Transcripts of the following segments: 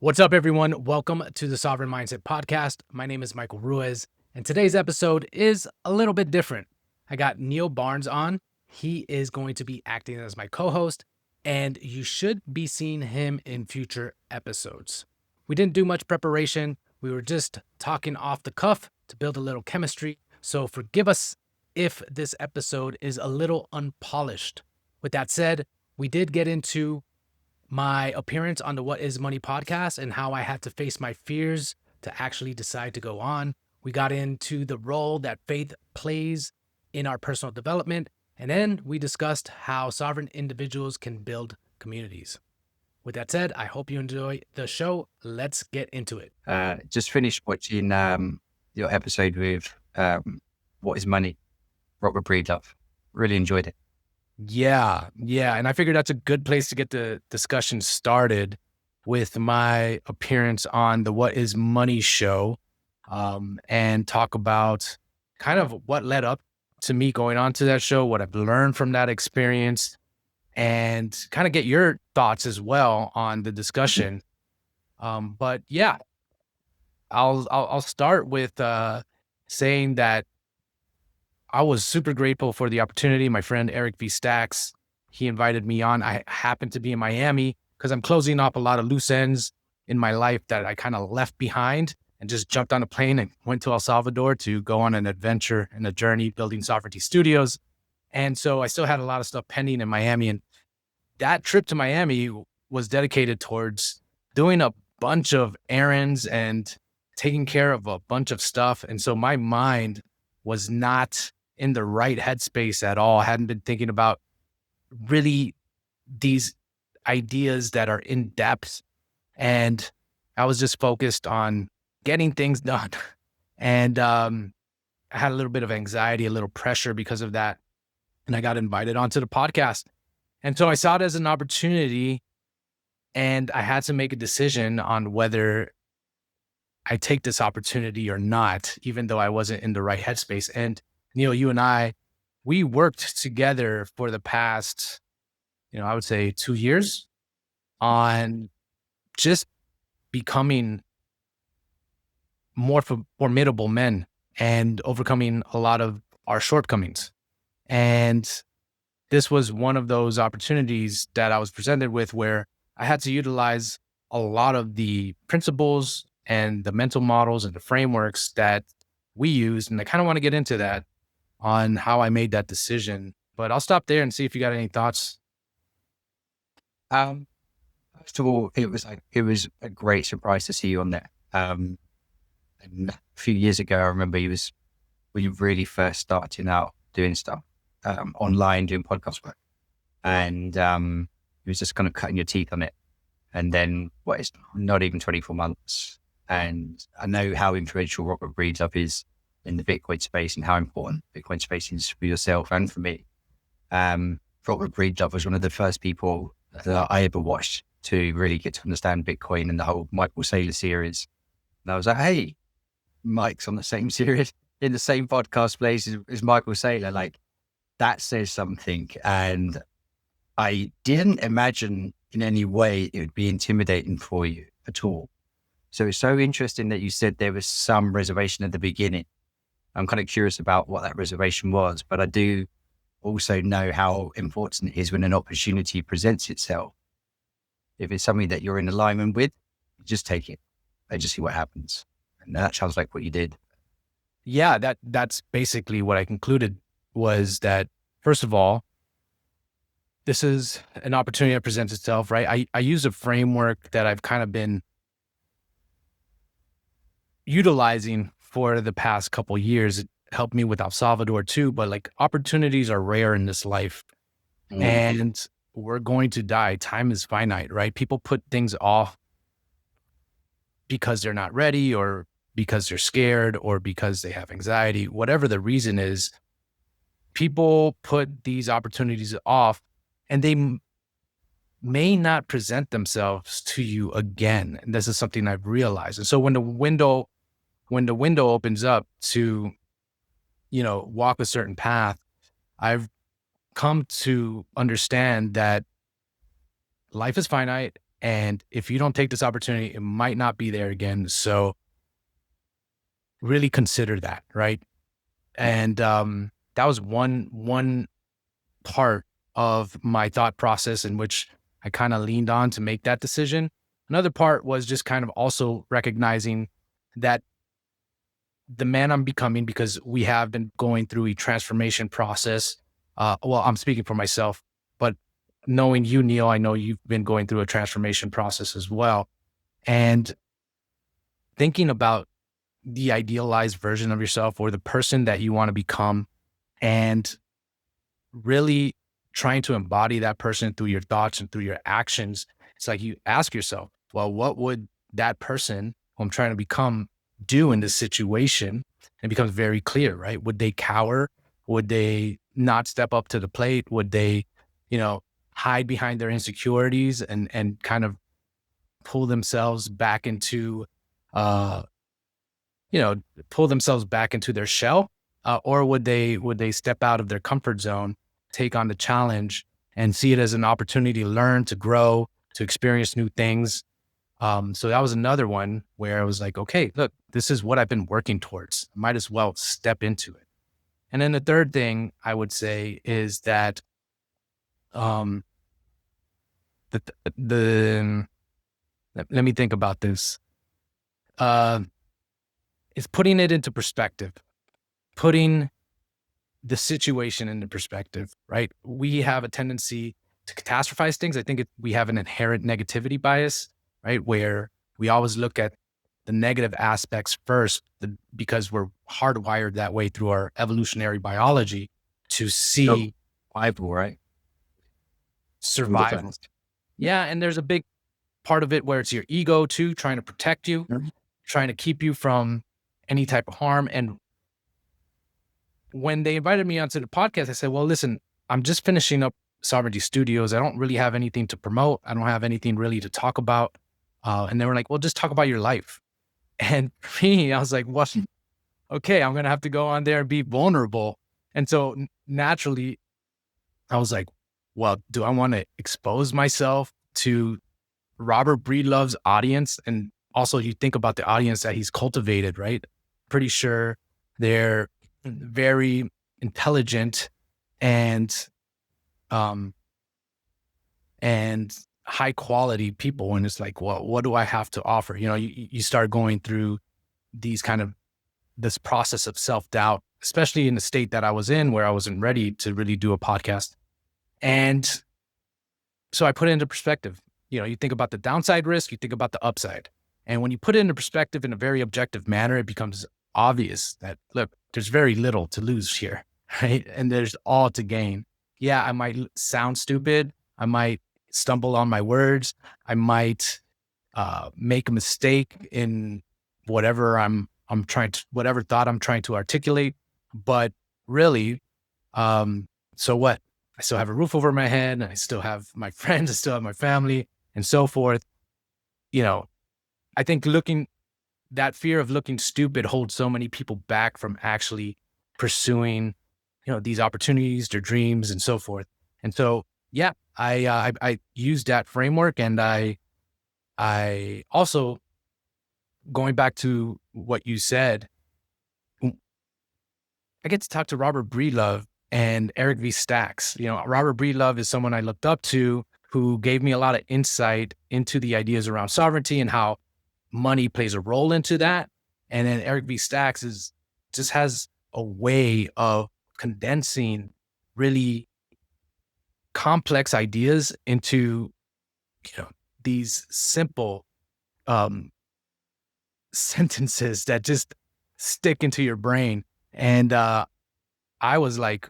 What's up, everyone? Welcome to the Sovereign Mindset Podcast. My name is Michael Ruiz, and today's episode is a little bit different. I got Neil Barnes on. He is going to be acting as my co-host, and you should be seeing him in future episodes. We didn't do much preparation. We were just talking off the cuff to build a little chemistry, so forgive us if this episode is a little unpolished. With that said, we did get into my appearance on the What Is Money podcast and how I had to face my fears to actually decide to go on. We got into the role that faith plays in our personal development, and then we discussed how sovereign individuals can build communities. With that said, I hope you enjoy the show. Let's get into it. Just finished watching your episode with What Is Money, Robert Breedlove. Really enjoyed it. Yeah. And I figured that's a good place to get the discussion started with my appearance on the What Is Money show, and talk about kind of what led up to me going on to that show, what I've learned from that experience, and kind of get your thoughts as well on the discussion. But yeah, I'll start with saying that I was super grateful for the opportunity. My friend Eric V. Stacks, he invited me on. I happened to be in Miami because I'm closing off a lot of loose ends in my life that I kind of left behind and just jumped on a plane and went to El Salvador to go on an adventure and a journey building Sovereignty Studios. And so I still had a lot of stuff pending in Miami. And that trip to Miami was dedicated towards doing a bunch of errands and taking care of a bunch of stuff. And so my mind was not in the right headspace at all. I hadn't been thinking about really these ideas that are in depth. And I was just focused on getting things done. And I had a little bit of anxiety, a little pressure because of that. And I got invited onto the podcast. And so I saw it as an opportunity, and I had to make a decision on whether I take this opportunity or not, even though I wasn't in the right headspace. And Neil, you and I, we worked together for the past, I would say 2 years on just becoming more formidable men and overcoming a lot of our shortcomings. And this was one of those opportunities that I was presented with where I had to utilize a lot of the principles and the mental models and the frameworks that we used. And I kind of want to get into that on how I made that decision, but I'll stop there and see if you got any thoughts. First of all, it was a great surprise to see you on there. And a few years ago, I remember when you really first starting out doing stuff online, doing podcast work, and you was just kind of cutting your teeth on it. And then it's not even 24 months. And I know how influential Robert Breedlove is in the Bitcoin space and how important Bitcoin space is for yourself and for me. Robert Breedlove was one of the first people that I ever watched to really get to understand Bitcoin and the whole Michael Saylor series. And I was like, hey, Mike's on the same series, in the same podcast place as Michael Saylor. Like, that says something. And I didn't imagine in any way it would be intimidating for you at all. So it's so interesting that you said there was some reservation at the beginning. I'm kind of curious about what that reservation was, but I do also know how important it is when an opportunity presents itself. If it's something that you're in alignment with, just take it and just see what happens. And that sounds like what you did. Yeah, that's basically what I concluded, was that, first of all, this is an opportunity that presents itself, right? I use a framework that I've kind of been utilizing for the past couple of years. It helped me with El Salvador too, but like, opportunities are rare in this life, and we're going to die. Time is finite, right? People put things off because they're not ready, or because they're scared, or because they have anxiety. Whatever the reason is, people put these opportunities off, and they may not present themselves to you again. And this is something I've realized. And so when the window opens up to, walk a certain path, I've come to understand that life is finite And if you don't take this opportunity, it might not be there again. So really consider that, right? And that was one part of my thought process in which I kind of leaned on to make that decision. Another part was just kind of also recognizing that the man I'm becoming, because we have been going through a transformation process. Well, I'm speaking for myself, but knowing you, Neil, I know you've been going through a transformation process as well. And thinking about the idealized version of yourself or the person that you want to become, and really trying to embody that person through your thoughts and through your actions. It's like you ask yourself, well, what would that person who I'm trying to become do in this situation? And it becomes very clear, right? Would they cower? Would they not step up to the plate? Would they, you know, hide behind their insecurities and kind of pull themselves back into, uh, you know, pull themselves back into their shell? Or would they step out of their comfort zone, take on the challenge, and see it as an opportunity to learn, to grow, to experience new things? So that was another one where I was like, okay, look, this is what I've been working towards. I might as well step into it. And then the third thing I would say is that um, the let me think about this. Uh, is putting it into perspective, putting the situation into perspective, right? We have a tendency to catastrophize things. I think we have an inherent negativity bias, right? Where we always look at the negative aspects first because we're hardwired that way through our evolutionary biology to No, see Bible, right? From the survival. first. Yeah. And there's a big part of it where it's your ego too, trying to protect you, Mhm. trying to keep you from any type of harm. And when they invited me onto the podcast, I said, well, listen, I'm just finishing up Sovereignty Studios. I don't really have anything to promote. I don't have anything really to talk about. And they were like, well, just talk about your life. And for me, I was like, what? Okay, I'm going to have to go on there and be vulnerable. And so naturally, I was like, well, do I want to expose myself to Robert Breedlove's audience? And also, you think about the audience that he's cultivated, right? Pretty sure they're very intelligent and um and high quality people. And it's like, well, what do I have to offer? You know, you start going through these kind of this process of self-doubt, especially in the state that I was in where I wasn't ready to really do a podcast. And so I put it into perspective. You know, you think about the downside risk, you think about the upside. And when you put it into perspective in a very objective manner, it becomes obvious that, look, there's very little to lose here, right? And there's all to gain. Yeah, I might sound stupid. I might stumble on my words. I might make a mistake in I'm trying to, whatever thought I'm trying to articulate. But really, so what? I still have a roof over my head. I still have my friends. I still have my family and so forth. You know, I think that fear of looking stupid holds so many people back from actually pursuing, you know, these opportunities, their dreams and so forth. And so, yeah, I used that framework. And I also, going back to what you said, I get to talk to Robert Breedlove and Eric V. Stacks. You know, Robert Breedlove is someone I looked up to who gave me a lot of insight into the ideas around sovereignty and how money plays a role into that. And then Eric V. Stacks just has a way of condensing really complex ideas into, you know, these simple um, sentences that just stick into your brain. And I was like,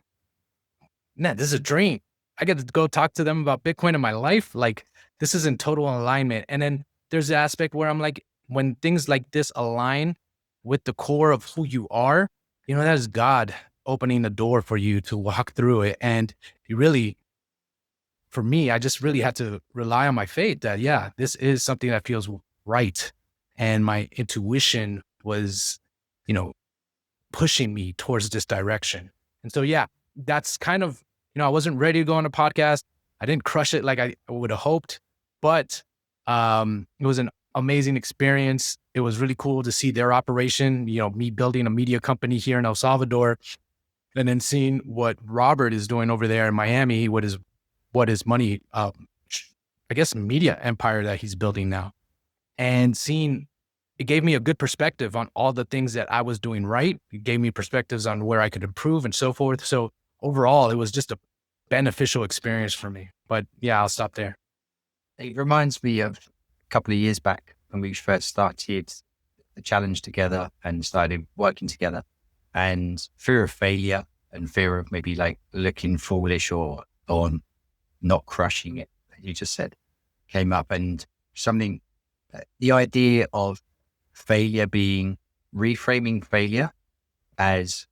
man, this is a dream. I get to go talk to them about Bitcoin in my life. Like, this is in total alignment. And then there's the aspect where I'm like, when things like this align with the core of who you are, you know, that is God opening the door for you to walk through it. And you really, for me, I just really had to rely on my faith that, yeah, this is something that feels right. And my intuition was, you know, pushing me towards this direction. And so, yeah, that's kind of, you know, I wasn't ready to go on a podcast. I didn't crush it like I would have hoped, but It was an amazing experience. It was really cool to see their operation, me building a media company here in El Salvador, and then seeing what Robert is doing over there in Miami, what his money, I guess, media empire that he's building now. And seeing it gave me a good perspective on all the things that I was doing right. It gave me perspectives on where I could improve and so forth. So overall, it was just a beneficial experience for me. But yeah, I'll stop there. It reminds me of a couple of years back when we first started the challenge together and started working together, and fear of failure and fear of maybe like looking foolish or not crushing it, you just said, came up, and something, the idea of failure being reframing failure as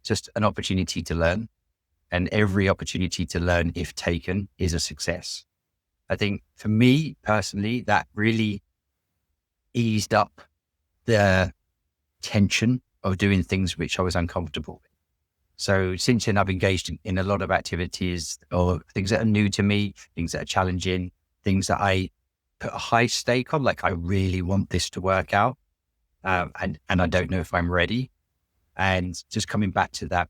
just an opportunity to learn, and every opportunity to learn, if taken, is a success. I think for me personally, that really eased up the tension of doing things which I was uncomfortable with. So since then, I've engaged in a lot of activities or things that are new to me, things that are challenging, things that I put a high stake on, like I really want this to work out, and I don't know if I'm ready. And just coming back to that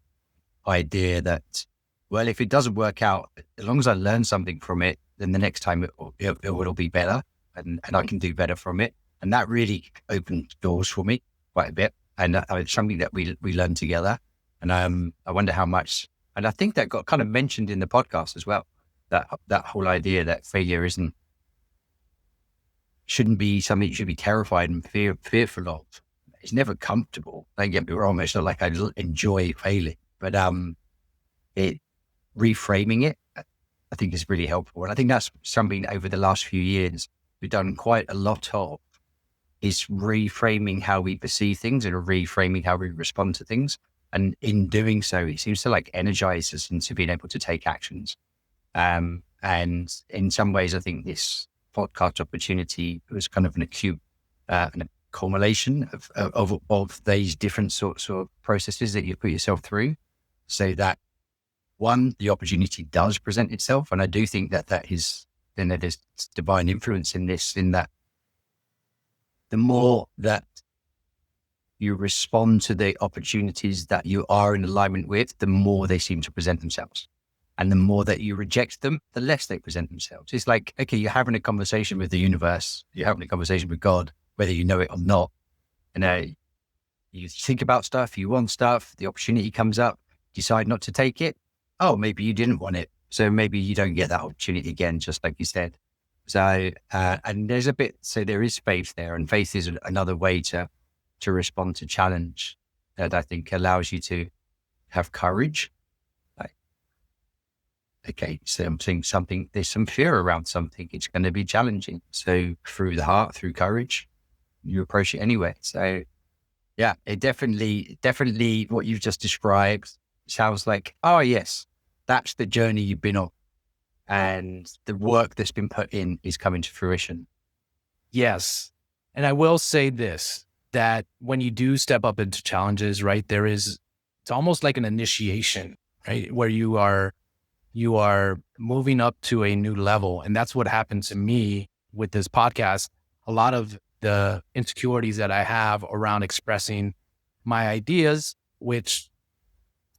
idea that, well, if it doesn't work out, as long as I learn something from it, then the next time it will be better, and I can do better from it. And that really opened doors for me quite a bit. And it's something that we learned together. And I wonder how much, and I think that got kind of mentioned in the podcast as well, that whole idea that failure shouldn't be something you should be terrified and fearful of. It's never comfortable. Don't get me wrong. It's not like I enjoy failing, but reframing it, I think is really helpful. And I think that's something over the last few years we've done quite a lot of, is reframing how we perceive things and reframing how we respond to things. And in doing so, it seems to like energize us into being able to take actions. And in some ways, I think this podcast opportunity was kind of an acute an accumulation of these different sorts of processes that you put yourself through, so that one, the opportunity does present itself. And I do think that is, then there's divine influence in this, in that the more that you respond to the opportunities that you are in alignment with, the more they seem to present themselves. And the more that you reject them, the less they present themselves. It's like, okay, you're having a conversation with the universe, you're having a conversation with God, whether you know it or not. And you think about stuff, you want stuff, the opportunity comes up, decide not to take it. Oh, maybe you didn't want it. So maybe you don't get that opportunity again, just like you said. So, and there's a bit, so there is faith there, and faith is another way to respond to challenge that I think allows you to have courage. Like, okay, something, there's some fear around something. It's going to be challenging. So through the heart, through courage, you approach it anyway. So yeah, it definitely what you've just described sounds like, oh yes, that's the journey you've been on. And the work that's been put in is coming to fruition. Yes. And I will say this, that when you do step up into challenges, right, it's almost like an initiation, right? Where you are moving up to a new level. And that's what happened to me with this podcast. A lot of the insecurities that I have around expressing my ideas, which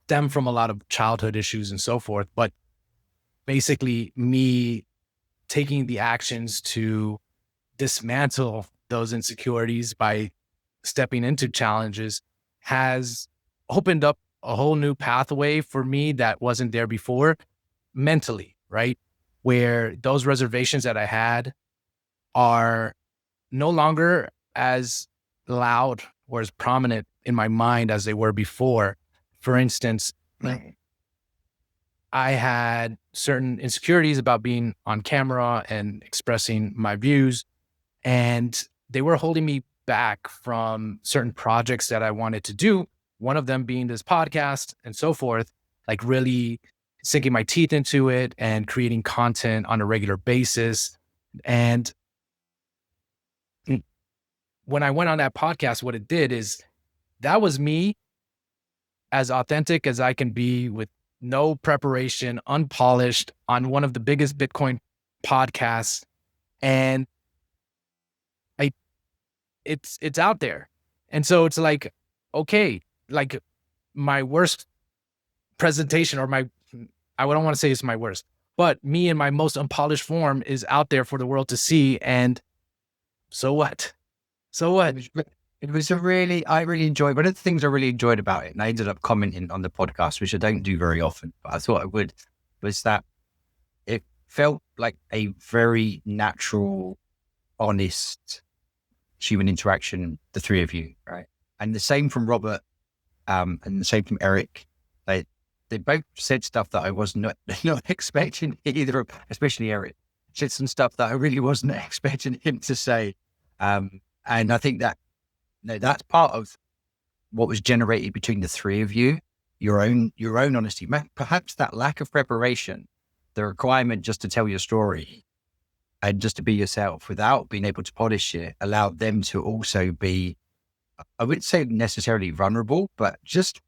stem from a lot of childhood issues and so forth, but basically me taking the actions to dismantle those insecurities by stepping into challenges has opened up a whole new pathway for me that wasn't there before mentally, right? Where those reservations that I had are no longer as loud or as prominent in my mind as they were before. For instance, I had certain insecurities about being on camera and expressing my views, and they were holding me back from certain projects that I wanted to do. One of them being this podcast and so forth, like really sinking my teeth into it and creating content on a regular basis. And when I went on that podcast, what it did is that was me as authentic as I can be, with no preparation, unpolished, on one of the biggest Bitcoin podcasts And I it's out there. And so it's like, okay, like my worst presentation, or I don't want to say it's my worst, but me in my most unpolished form is out there for the world to see. And so what? So what? It was I really enjoyed, one of the things I really enjoyed about it, and I ended up commenting on the podcast, which I don't do very often, but I thought I would, was that it felt like a very natural, honest human interaction, the three of you, right? And the same from Robert, and the same from Eric. They both said stuff that I was not expecting either of, especially Eric, said some stuff that I really wasn't expecting him to say. And I think that, that's part of what was generated between the three of you, your own honesty, perhaps that lack of preparation, the requirement just to tell your story and just to be yourself without being able to polish it, allowed them to also be, I wouldn't say necessarily vulnerable, but just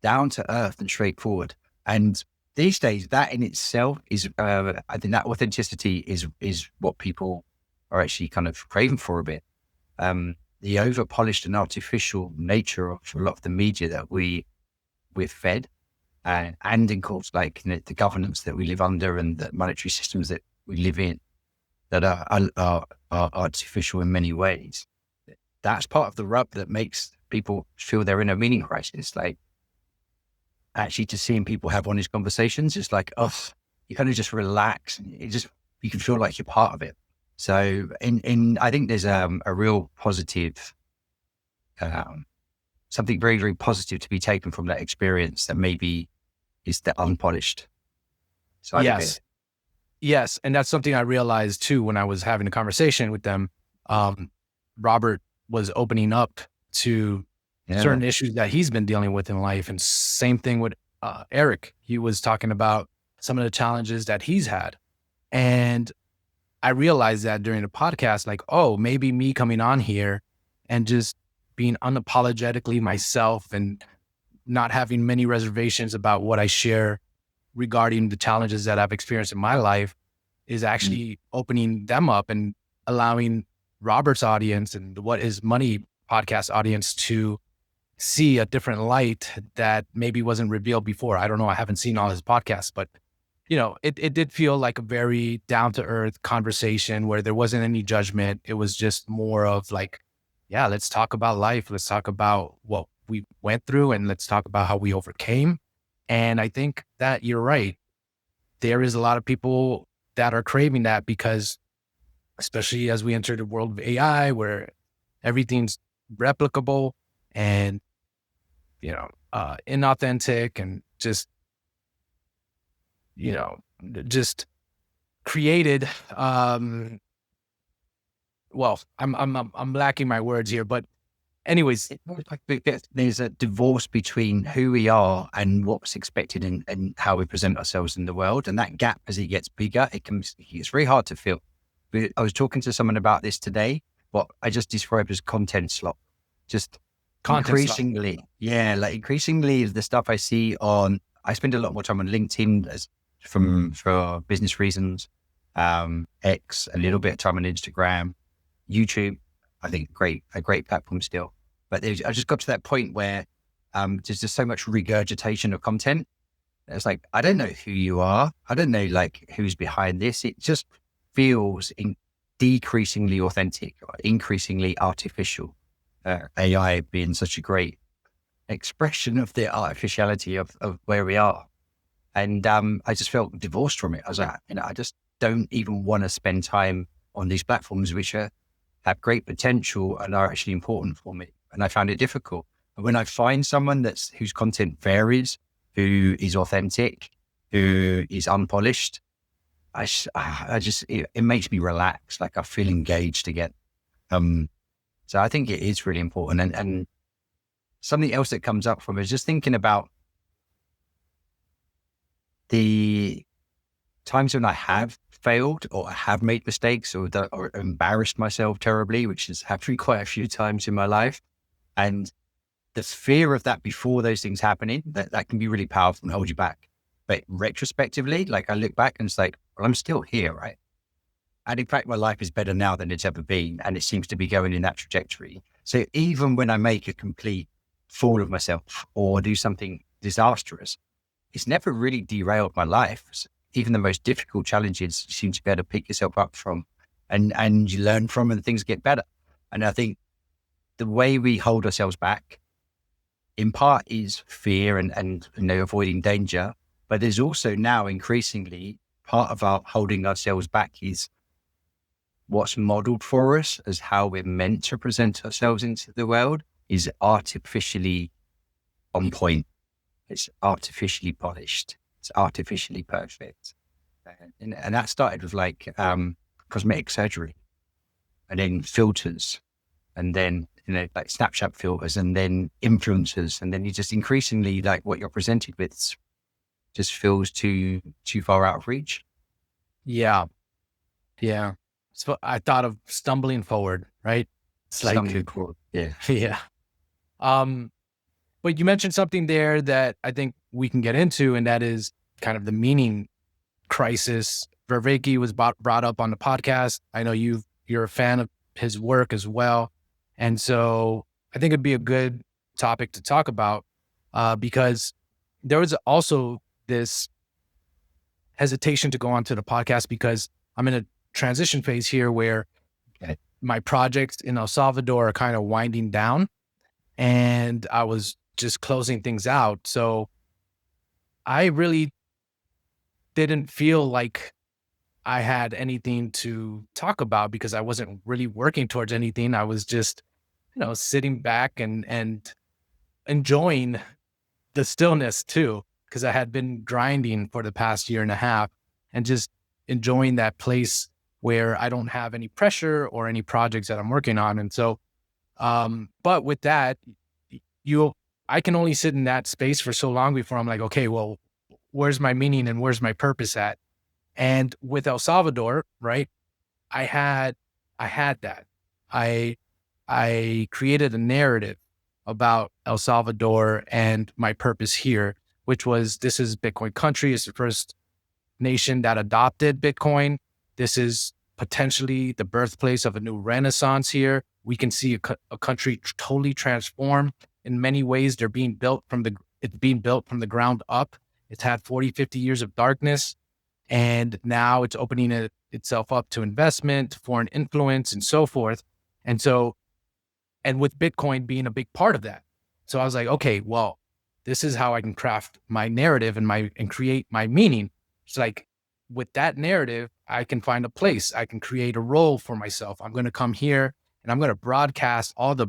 down to earth and straightforward. And these days, that in itself is, I think that authenticity is what people are actually kind of craving for a bit. The over polished and artificial nature of a lot of the media that we're fed, and in course, like the governance that we live under and the monetary systems that we live in that are artificial in many ways. That's part of the rub that makes people feel they're in a meaning crisis. Like, actually just seeing people have honest conversations, it's like, oh, you kind of just relax and you can feel like you're part of it. So I think there's a real positive, something very, very positive to be taken from that experience that maybe is the unpolished side of it. Yes. And that's something I realized too, when I was having a conversation with them. Robert was opening up to certain issues that he's been dealing with in life. And same thing with Eric. He was talking about some of the challenges that he's had. And I realized that during the podcast, like, oh, maybe me coming on here and just being unapologetically myself and not having many reservations about what I share regarding the challenges that I've experienced in my life is actually opening them up and allowing Robert's audience and What Is Money podcast audience to see a different light that maybe wasn't revealed before. I don't know. I haven't seen all his podcasts, but it did feel like a very down to earth conversation where there wasn't any judgment. It was just more of like, yeah, let's talk about life. Let's talk about what we went through and let's talk about how we overcame. And I think that you're right. There is a lot of people that are craving that because, especially as we enter the world of AI where everything's replicable and, inauthentic and just created, well, I'm lacking my words here, but anyways, there's a divorce between who we are and what's expected and how we present ourselves in the world. And that gap, as it gets bigger, it's very hard to fill. I was talking to someone about this today, what I just described as content slop. Just increasingly, increasingly the stuff I see I spend a lot more time on LinkedIn for business reasons, X, a little bit of time on Instagram, YouTube. I think a great platform still. But I just got to that point where there's just so much regurgitation of content. It's like, I don't know who you are. I don't know like who's behind this. It just feels decreasingly authentic, or increasingly artificial. AI being such a great expression of the artificiality of where we are. And I just felt divorced from it. I was like, I just don't even want to spend time on these platforms, which have great potential and are actually important for me. And I found it difficult. And when I find someone whose content varies, who is authentic, who is unpolished, it makes me relax. Like I feel engaged again. So I think it is really important. And something else that comes up from it is just thinking about the times when I have failed or have made mistakes or embarrassed myself terribly, which has happened quite a few times in my life. And the fear of that before those things happening, that can be really powerful and hold you back. But retrospectively, like I look back and it's like, well, I'm still here, right? And in fact, my life is better now than it's ever been. And it seems to be going in that trajectory. So even when I make a complete fool of myself or do something disastrous, it's never really derailed my life. Even the most difficult challenges, you seem to be able to pick yourself up from and you learn from, and things get better. And I think the way we hold ourselves back in part is fear and avoiding danger. But there's also now increasingly part of our holding ourselves back is what's modeled for us as how we're meant to present ourselves into the world is artificially on point. It's artificially polished. It's artificially perfect. And that started with like cosmetic surgery and then filters and then, like Snapchat filters and then influencers. And then you just increasingly like what you're presented with just feels too far out of reach. Yeah. Yeah. So I thought of stumbling forward, right? It's Stumbling forward. Yeah. yeah. But you mentioned something there that I think we can get into, and that is kind of the meaning crisis. Vervaeke was brought up on the podcast. I know you're a fan of his work as well. And so I think it'd be a good topic to talk about because there was also this hesitation to go onto the podcast because I'm in a transition phase here where my projects in El Salvador are kind of winding down and I was just closing things out. So I really didn't feel like I had anything to talk about because I wasn't really working towards anything. I was just, sitting back and enjoying the stillness too, because I had been grinding for the past year and a half and just enjoying that place where I don't have any pressure or any projects that I'm working on. And so, but with that, I can only sit in that space for so long before I'm like, okay, well, where's my meaning and where's my purpose at? And with El Salvador, right, I had that. I created a narrative about El Salvador and my purpose here, which was this is Bitcoin country. It's the first nation that adopted Bitcoin. This is potentially the birthplace of a new renaissance here. We can see a country totally transformed in many ways. It's being built from the ground up. It's had 40, 50 years of darkness. And now it's opening itself up to investment, foreign influence, and so forth. And with Bitcoin being a big part of that. So I was like, okay, well, this is how I can craft my narrative and create my meaning. It's like with that narrative, I can find a place. I can create a role for myself. I'm going to come here and I'm going to broadcast all the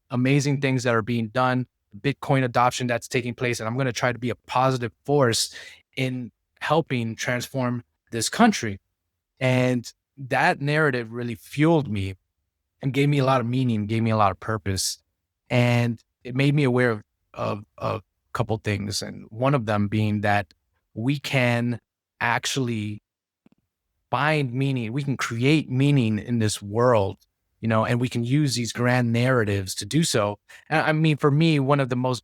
amazing things that are being done, Bitcoin adoption that's taking place. And I'm going to try to be a positive force in helping transform this country. And that narrative really fueled me and gave me a lot of meaning, gave me a lot of purpose. And it made me aware of a couple things. And one of them being that we can actually find meaning. We can create meaning in this world, and we can use these grand narratives to do so. And I mean, for me, one of the most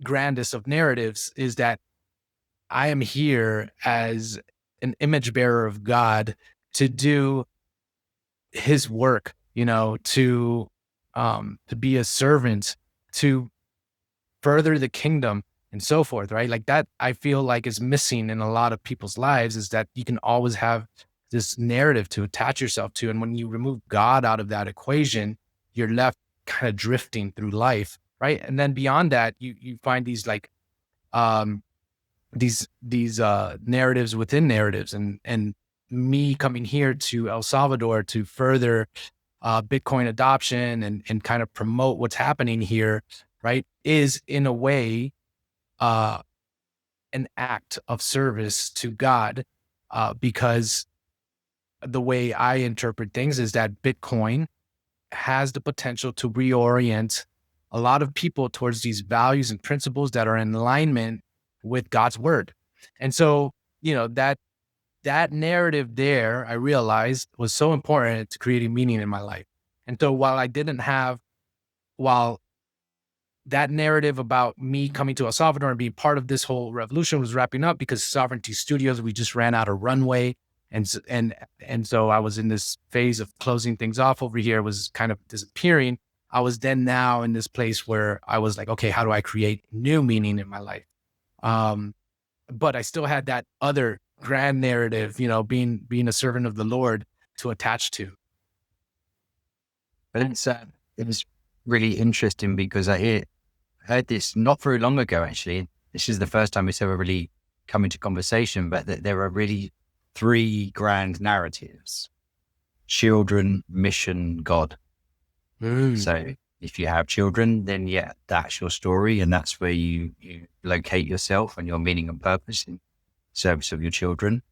grandest of narratives is that I am here as an image bearer of God to do his work, to be a servant, to further the kingdom and so forth, right? Like that, I feel like is missing in a lot of people's lives is that you can always have this narrative to attach yourself to. And when you remove God out of that equation, you're left kind of drifting through life, right? And then beyond that, you find these like, these narratives within narratives and me coming here to El Salvador to further Bitcoin adoption and kind of promote what's happening here, right, is in a way an act of service to God because the way I interpret things is that Bitcoin has the potential to reorient a lot of people towards these values and principles that are in alignment with God's word. And so, that narrative there, I realized was so important to creating meaning in my life. And so while that narrative about me coming to El Salvador and being part of this whole revolution was wrapping up because Sovereignty Studios, we just ran out of runway And so I was in this phase of closing things off over here, was kind of disappearing. I was then now in this place where I was like, okay, how do I create new meaning in my life? Um, but I still had that other grand narrative, being a servant of the Lord to attach to. But it was really interesting because heard this not very long ago, actually. This is the first time it's ever really come into conversation, but that there are really three grand narratives: children, mission, God. Mm. So if you have children, then yeah, that's your story. And that's where you locate yourself and your meaning and purpose in service of your children.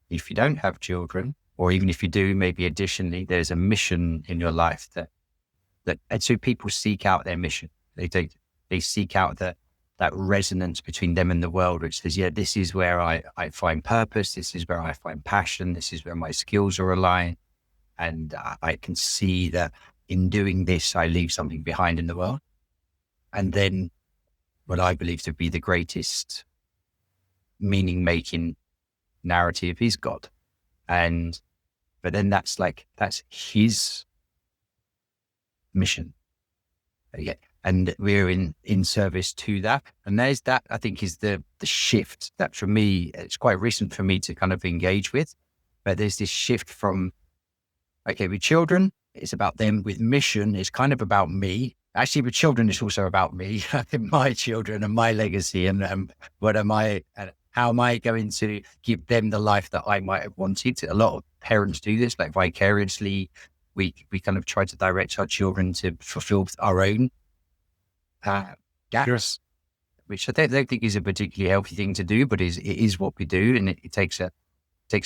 If you don't have children, or even if you do, maybe additionally, there's a mission in your life and so people seek out their mission. They seek out that resonance between them and the world, which says, yeah, this is where I find purpose. This is where I find passion. This is where my skills are aligned. And I can see that in doing this, I leave something behind in the world. And then what I believe to be the greatest meaning-making narrative is God. But then that's his mission. Yeah. And we're in service to that. And there's that, I think, is the shift that for me, it's quite recent for me to kind of engage with. But there's this shift from, okay, with children, it's about them. With mission, it's kind of about me. Actually, with children, it's also about me, my children and my legacy, and what am I, and how am I going to give them the life that I might have wanted? A lot of parents do this, like vicariously. We kind of try to direct our children to fulfill our own gaps, Sure. which I don't think is a particularly healthy thing to do, but it is what we do, and it takes a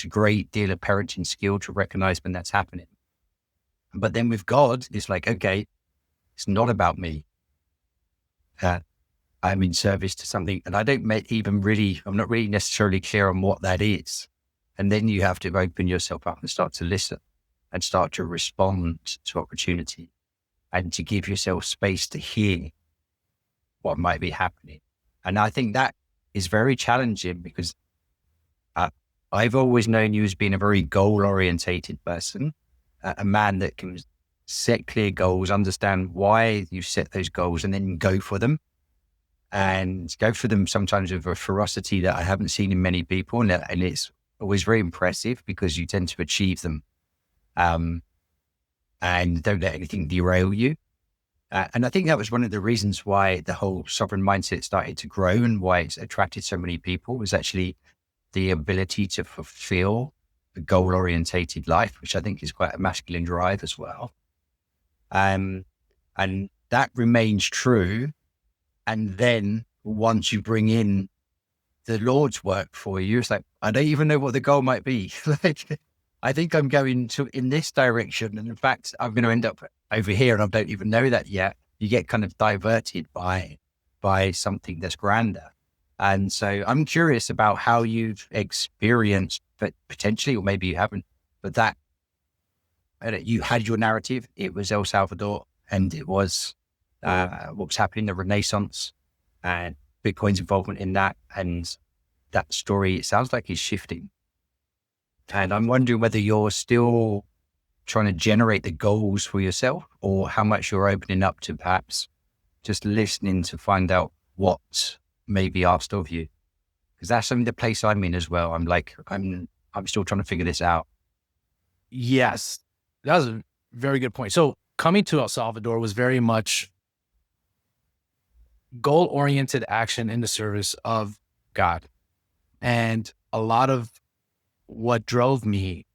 great deal of parenting skill to recognize when that's happening. But then with God, it's like, okay, it's not about me. I'm in service to something, and I'm not really necessarily clear on what that is. And then you have to open yourself up and start to listen and start to respond to opportunity and to give yourself space to hear what might be happening. And I think that is very challenging because I've always known you as being a very goal-orientated person, a man that can set clear goals, understand why you set those goals, and then go for them. And go for them sometimes with a ferocity that I haven't seen in many people. And it's always very impressive because you tend to achieve them and don't let anything derail you. And I think that was one of the reasons why the whole sovereign mindset started to grow and why it's attracted so many people, was actually the ability to fulfill a goal-orientated life, which I think is quite a masculine drive as well. And that remains true. And then once you bring in the Lord's work for you, it's like, I don't even know what the goal might be. Like, I think I'm going in this direction. And in fact, I'm going to end up over here and I don't even know that yet. You get kind of diverted by something that's grander. And so I'm curious about how you've experienced, but potentially, or maybe you haven't, but that you had your narrative. It was El Salvador, and it was what was happening, the Renaissance and Bitcoin's involvement in that. And that story, it sounds like it's shifting. And I'm wondering whether you're still trying to generate the goals for yourself, or how much you're opening up to perhaps just listening to find out what may be asked of you. Because that's something, the place I'm in as well. I'm still trying to figure this out. Yes, that was a very good point. So coming to El Salvador was very much goal-oriented action in the service of God. And a lot of what drove me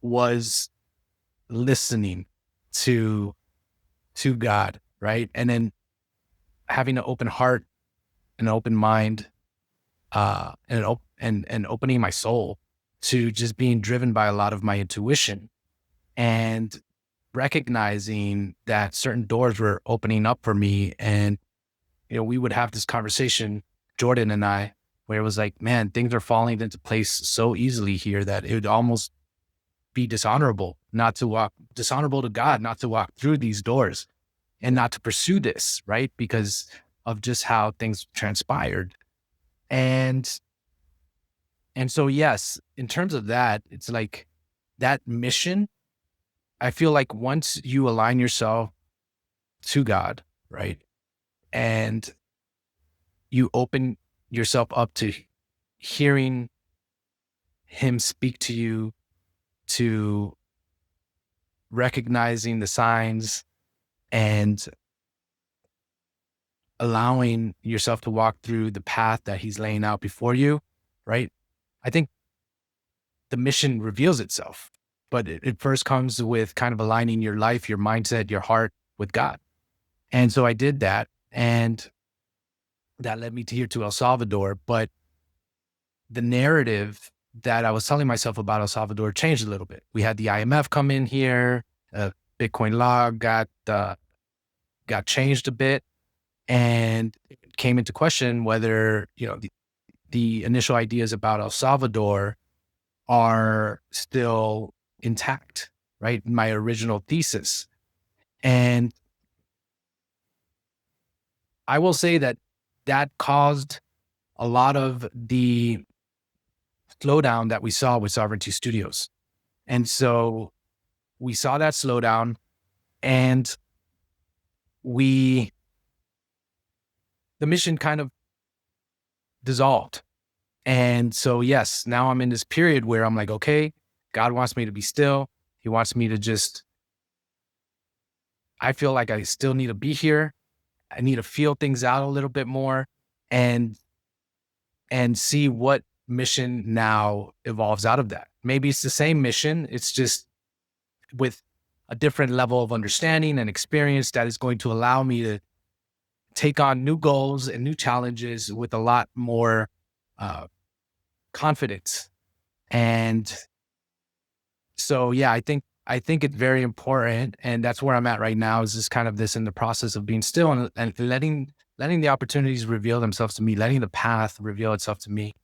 was listening to God, right? And then having an open heart, an open mind, and opening my soul to just being driven by a lot of my intuition, and recognizing that certain doors were opening up for me. And we would have this conversation, Jordan and I, where it was like, man, things are falling into place so easily here that it would almost be dishonorable to God not to walk through these doors and not to pursue this, right? Because of just how things transpired. And And so, yes, in terms of that, it's like that mission. I feel like once you align yourself to God, right, and you open yourself up to hearing Him speak to you, to recognizing the signs and allowing yourself to walk through the path that He's laying out before you, right? I think the mission reveals itself, but it first comes with kind of aligning your life, your mindset, your heart with God. And so I did that, and that led me to here to El Salvador. But the narrative that I was telling myself about El Salvador changed a little bit. We had the IMF come in here, Bitcoin law got changed a bit, and it came into question whether the initial ideas about El Salvador are still intact, right? My original thesis. And I will say that that caused a lot of the slowdown that we saw with Sovereignty Studios. And so we saw that slowdown, and the mission kind of dissolved. And so, yes, now I'm in this period where I'm like, okay, God wants me to be still. He wants me to I feel like I still need to be here. I need to feel things out a little bit more and see what mission now evolves out of that. Maybe it's the same mission. It's just with a different level of understanding and experience that is going to allow me to take on new goals and new challenges with a lot more confidence. And so, yeah, I think it's very important, and that's where I'm at right now. Is just kind of this in the process of being still and letting the opportunities reveal themselves to me, letting the path reveal itself to me,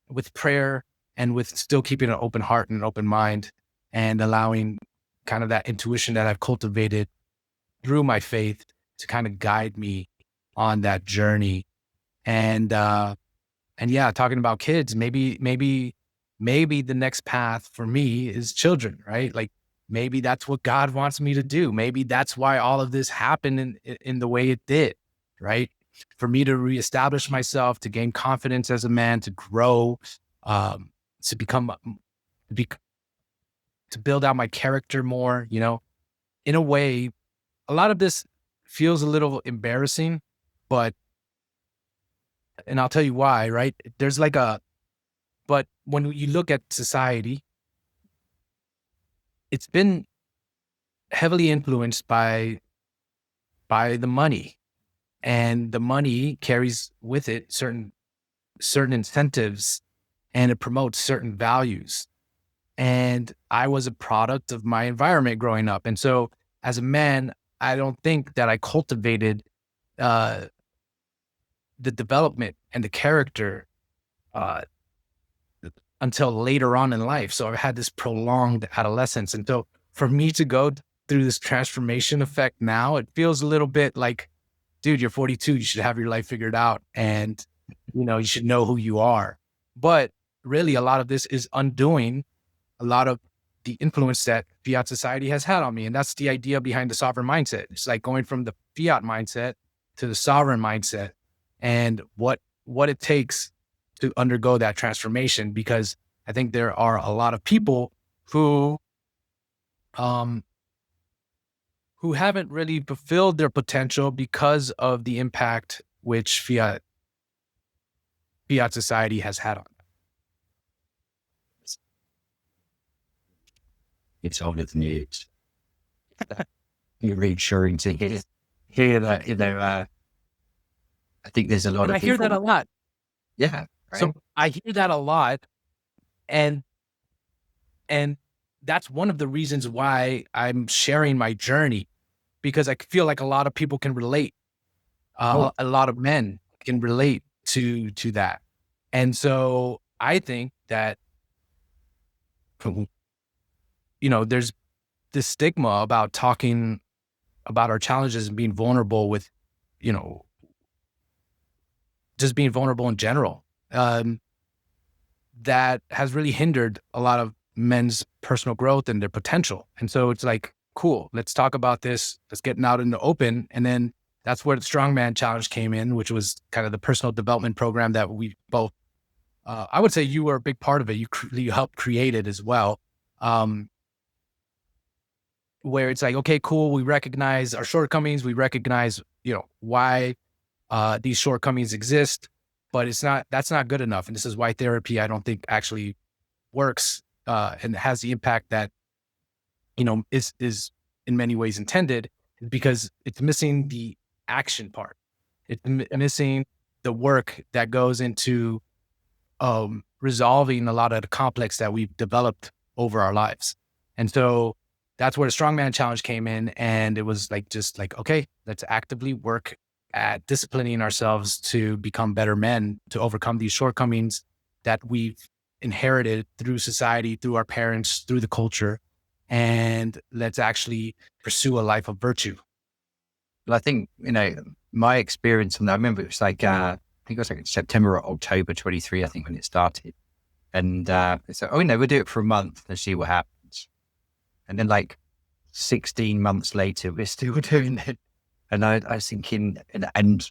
with prayer and with still keeping an open heart and an open mind, and allowing kind of that intuition that I've cultivated through my faith to kind of guide me on that journey. And yeah, talking about kids, maybe the next path for me is children, right? Like maybe that's what God wants me to do. Maybe that's why all of this happened in the way it did, right? For me to reestablish myself, to gain confidence as a man, to grow, to become, to build out my character more, in a way, a lot of this feels a little embarrassing, and I'll tell you why, right? But when you look at society, it's been heavily influenced by the money, and the money carries with it certain incentives, and it promotes certain values. And I was a product of my environment growing up. And so as a man, I don't think that I cultivated uh, the development and the character uh, until later on in life. So I've had this prolonged adolescence. And so for me to go through this transformation effect now, it feels a little bit like, dude, you're 42, you should have your life figured out, and you should know who you are. But really, a lot of this is undoing a lot of the influence that fiat society has had on me. And that's the idea behind the sovereign mindset. It's like going from the fiat mindset to the sovereign mindset, and what it takes to undergo that transformation. Because I think there are a lot of people who haven't really fulfilled their potential because of the impact which fiat society has had on them. It's all the news. You're reassuring to hear that, I think there's a lot And of I hear people. that a lot. Yeah. Right? So I hear that a lot. And that's one of the reasons why I'm sharing my journey, because I feel like a lot of people can relate. A lot of men can relate to that. And so I think that, there's this stigma about talking about our challenges and being vulnerable with, just being vulnerable in general. that has really hindered a lot of men's personal growth and their potential. And so it's like, cool, let's talk about this. Let's get it out in the open. And then that's where the Strongman Challenge came in, which was kind of the personal development program that we both, I would say you were a big part of it. You helped create it as well. Where it's like, okay, cool. We recognize our shortcomings. We recognize, why these shortcomings exist, but that's not good enough. And this is why therapy, I don't think actually works, and has the impact that, is in many ways intended, because it's missing the action part. It's missing the work that goes into resolving a lot of the complex that we've developed over our lives. And so that's where the Strongman Challenge came in. And it was like, just like, okay, let's actively work at disciplining ourselves to become better men, to overcome these shortcomings that we've inherited through society, through our parents, through the culture. And let's actually pursue a life of virtue. Well, I think, my experience, and I remember it was like, I think it was like September or October 23, I think, when it started. And they said, we'll do it for a month and see what happens. And then like 16 months later, we're still doing it. And I was thinking, and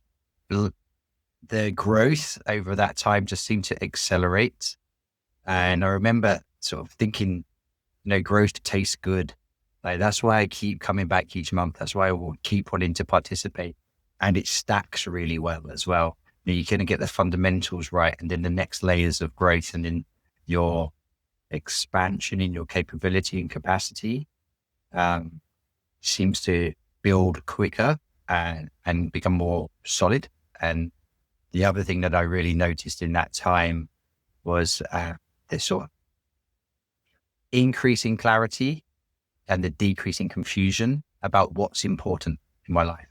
the growth over that time just seemed to accelerate. And I remember sort of thinking, growth tastes good. Like, that's why I keep coming back each month. That's why I will keep wanting to participate. And it stacks really well as well. You're going to get the fundamentals right. And then the next layers of growth, and then your expansion in your capability and capacity seems to build quicker and become more solid. And the other thing that I really noticed in that time was this sort of increasing clarity and the decreasing confusion about what's important in my life.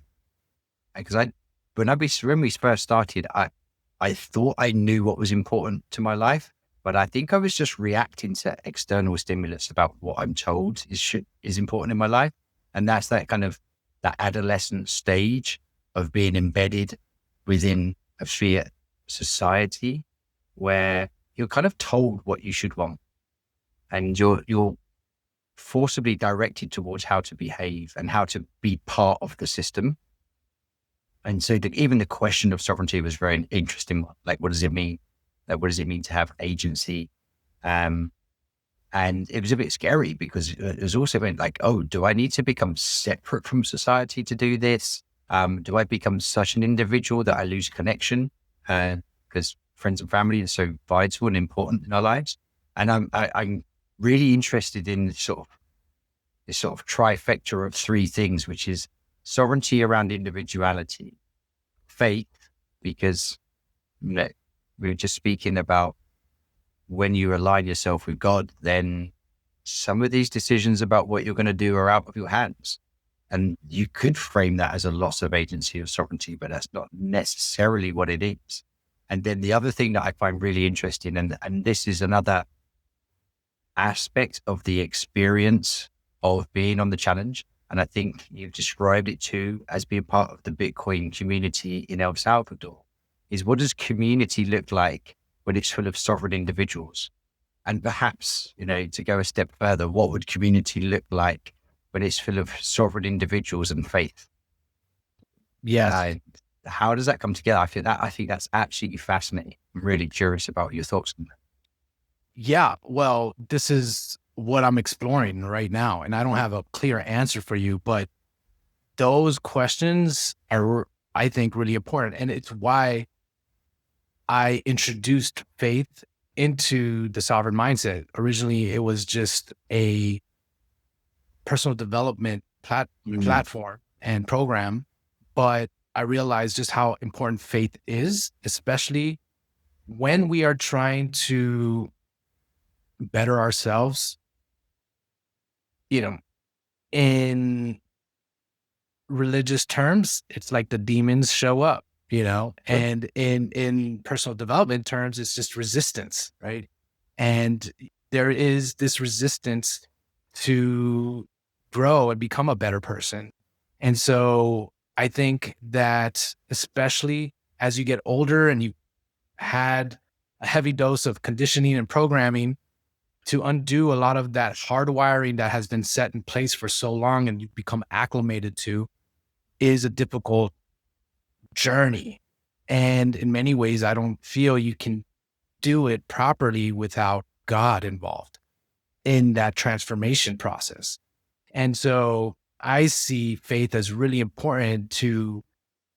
Because when we first started, I thought I knew what was important to my life, but I think I was just reacting to external stimulus about what I'm told is important in my life. And that's that kind of that adolescent stage of being embedded within a fiat society where you're kind of told what you should want, and you're forcibly directed towards how to behave and how to be part of the system. And so even the question of sovereignty was very interesting. Like, what does it mean? Like, what does it mean to have agency? And it was a bit scary, because it was also like, do I need to become separate from society to do this? Do I become such an individual that I lose connection? Because friends and family are so vital and important in our lives. And I'm really interested in this sort of trifecta of three things, which is sovereignty around individuality, faith, because we were just speaking about when you align yourself with God, then some of these decisions about what you're going to do are out of your hands. And you could frame that as a loss of agency or sovereignty, but that's not necessarily what it is. And then the other thing that I find really interesting, and this is another aspect of the experience of being on the challenge, and I think you've described it too as being part of the Bitcoin community in El Salvador, is what does community look like when it's full of sovereign individuals? And perhaps, to go a step further, what would community look like when it's full of sovereign individuals and faith? Yes. How does that come together? I think that's absolutely fascinating. I'm really curious about your thoughts on that. Yeah. Well, this is what I'm exploring right now, and I don't have a clear answer for you, but those questions are, I think, really important. And it's why I introduced faith into the sovereign mindset. Originally, it was just a personal development platform and program, but I realized just how important faith is, especially when we are trying to better ourselves, in religious terms, it's like the demons show up, and in personal development terms, it's just resistance, right? And there is this resistance to grow and become a better person. And so I think that especially as you get older and you had a heavy dose of conditioning and programming to undo a lot of that hardwiring that has been set in place for so long and you've become acclimated to is a difficult journey. And in many ways, I don't feel you can do it properly without God involved in that transformation process. And so I see faith as really important to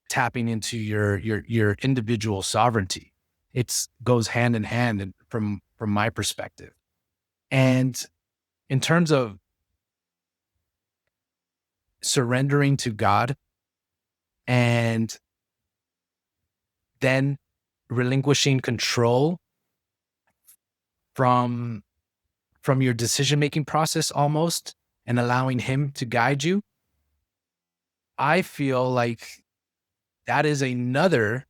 tapping into your individual sovereignty. It goes hand in hand from my perspective. And in terms of surrendering to God and then relinquishing control from your decision-making process almost and allowing him to guide you, I feel like that is another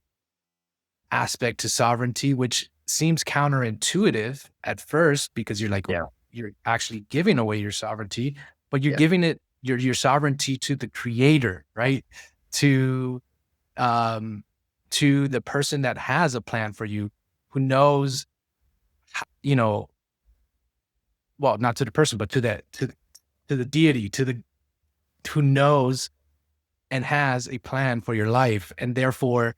aspect to sovereignty, which seems counterintuitive at first because you're like, Yeah. well, you're actually giving away your sovereignty, but you're Yeah. giving it your sovereignty to the creator, right? To the person that has a plan for you, who knows, well, not to the person, but to the deity, who knows and has a plan for your life, and therefore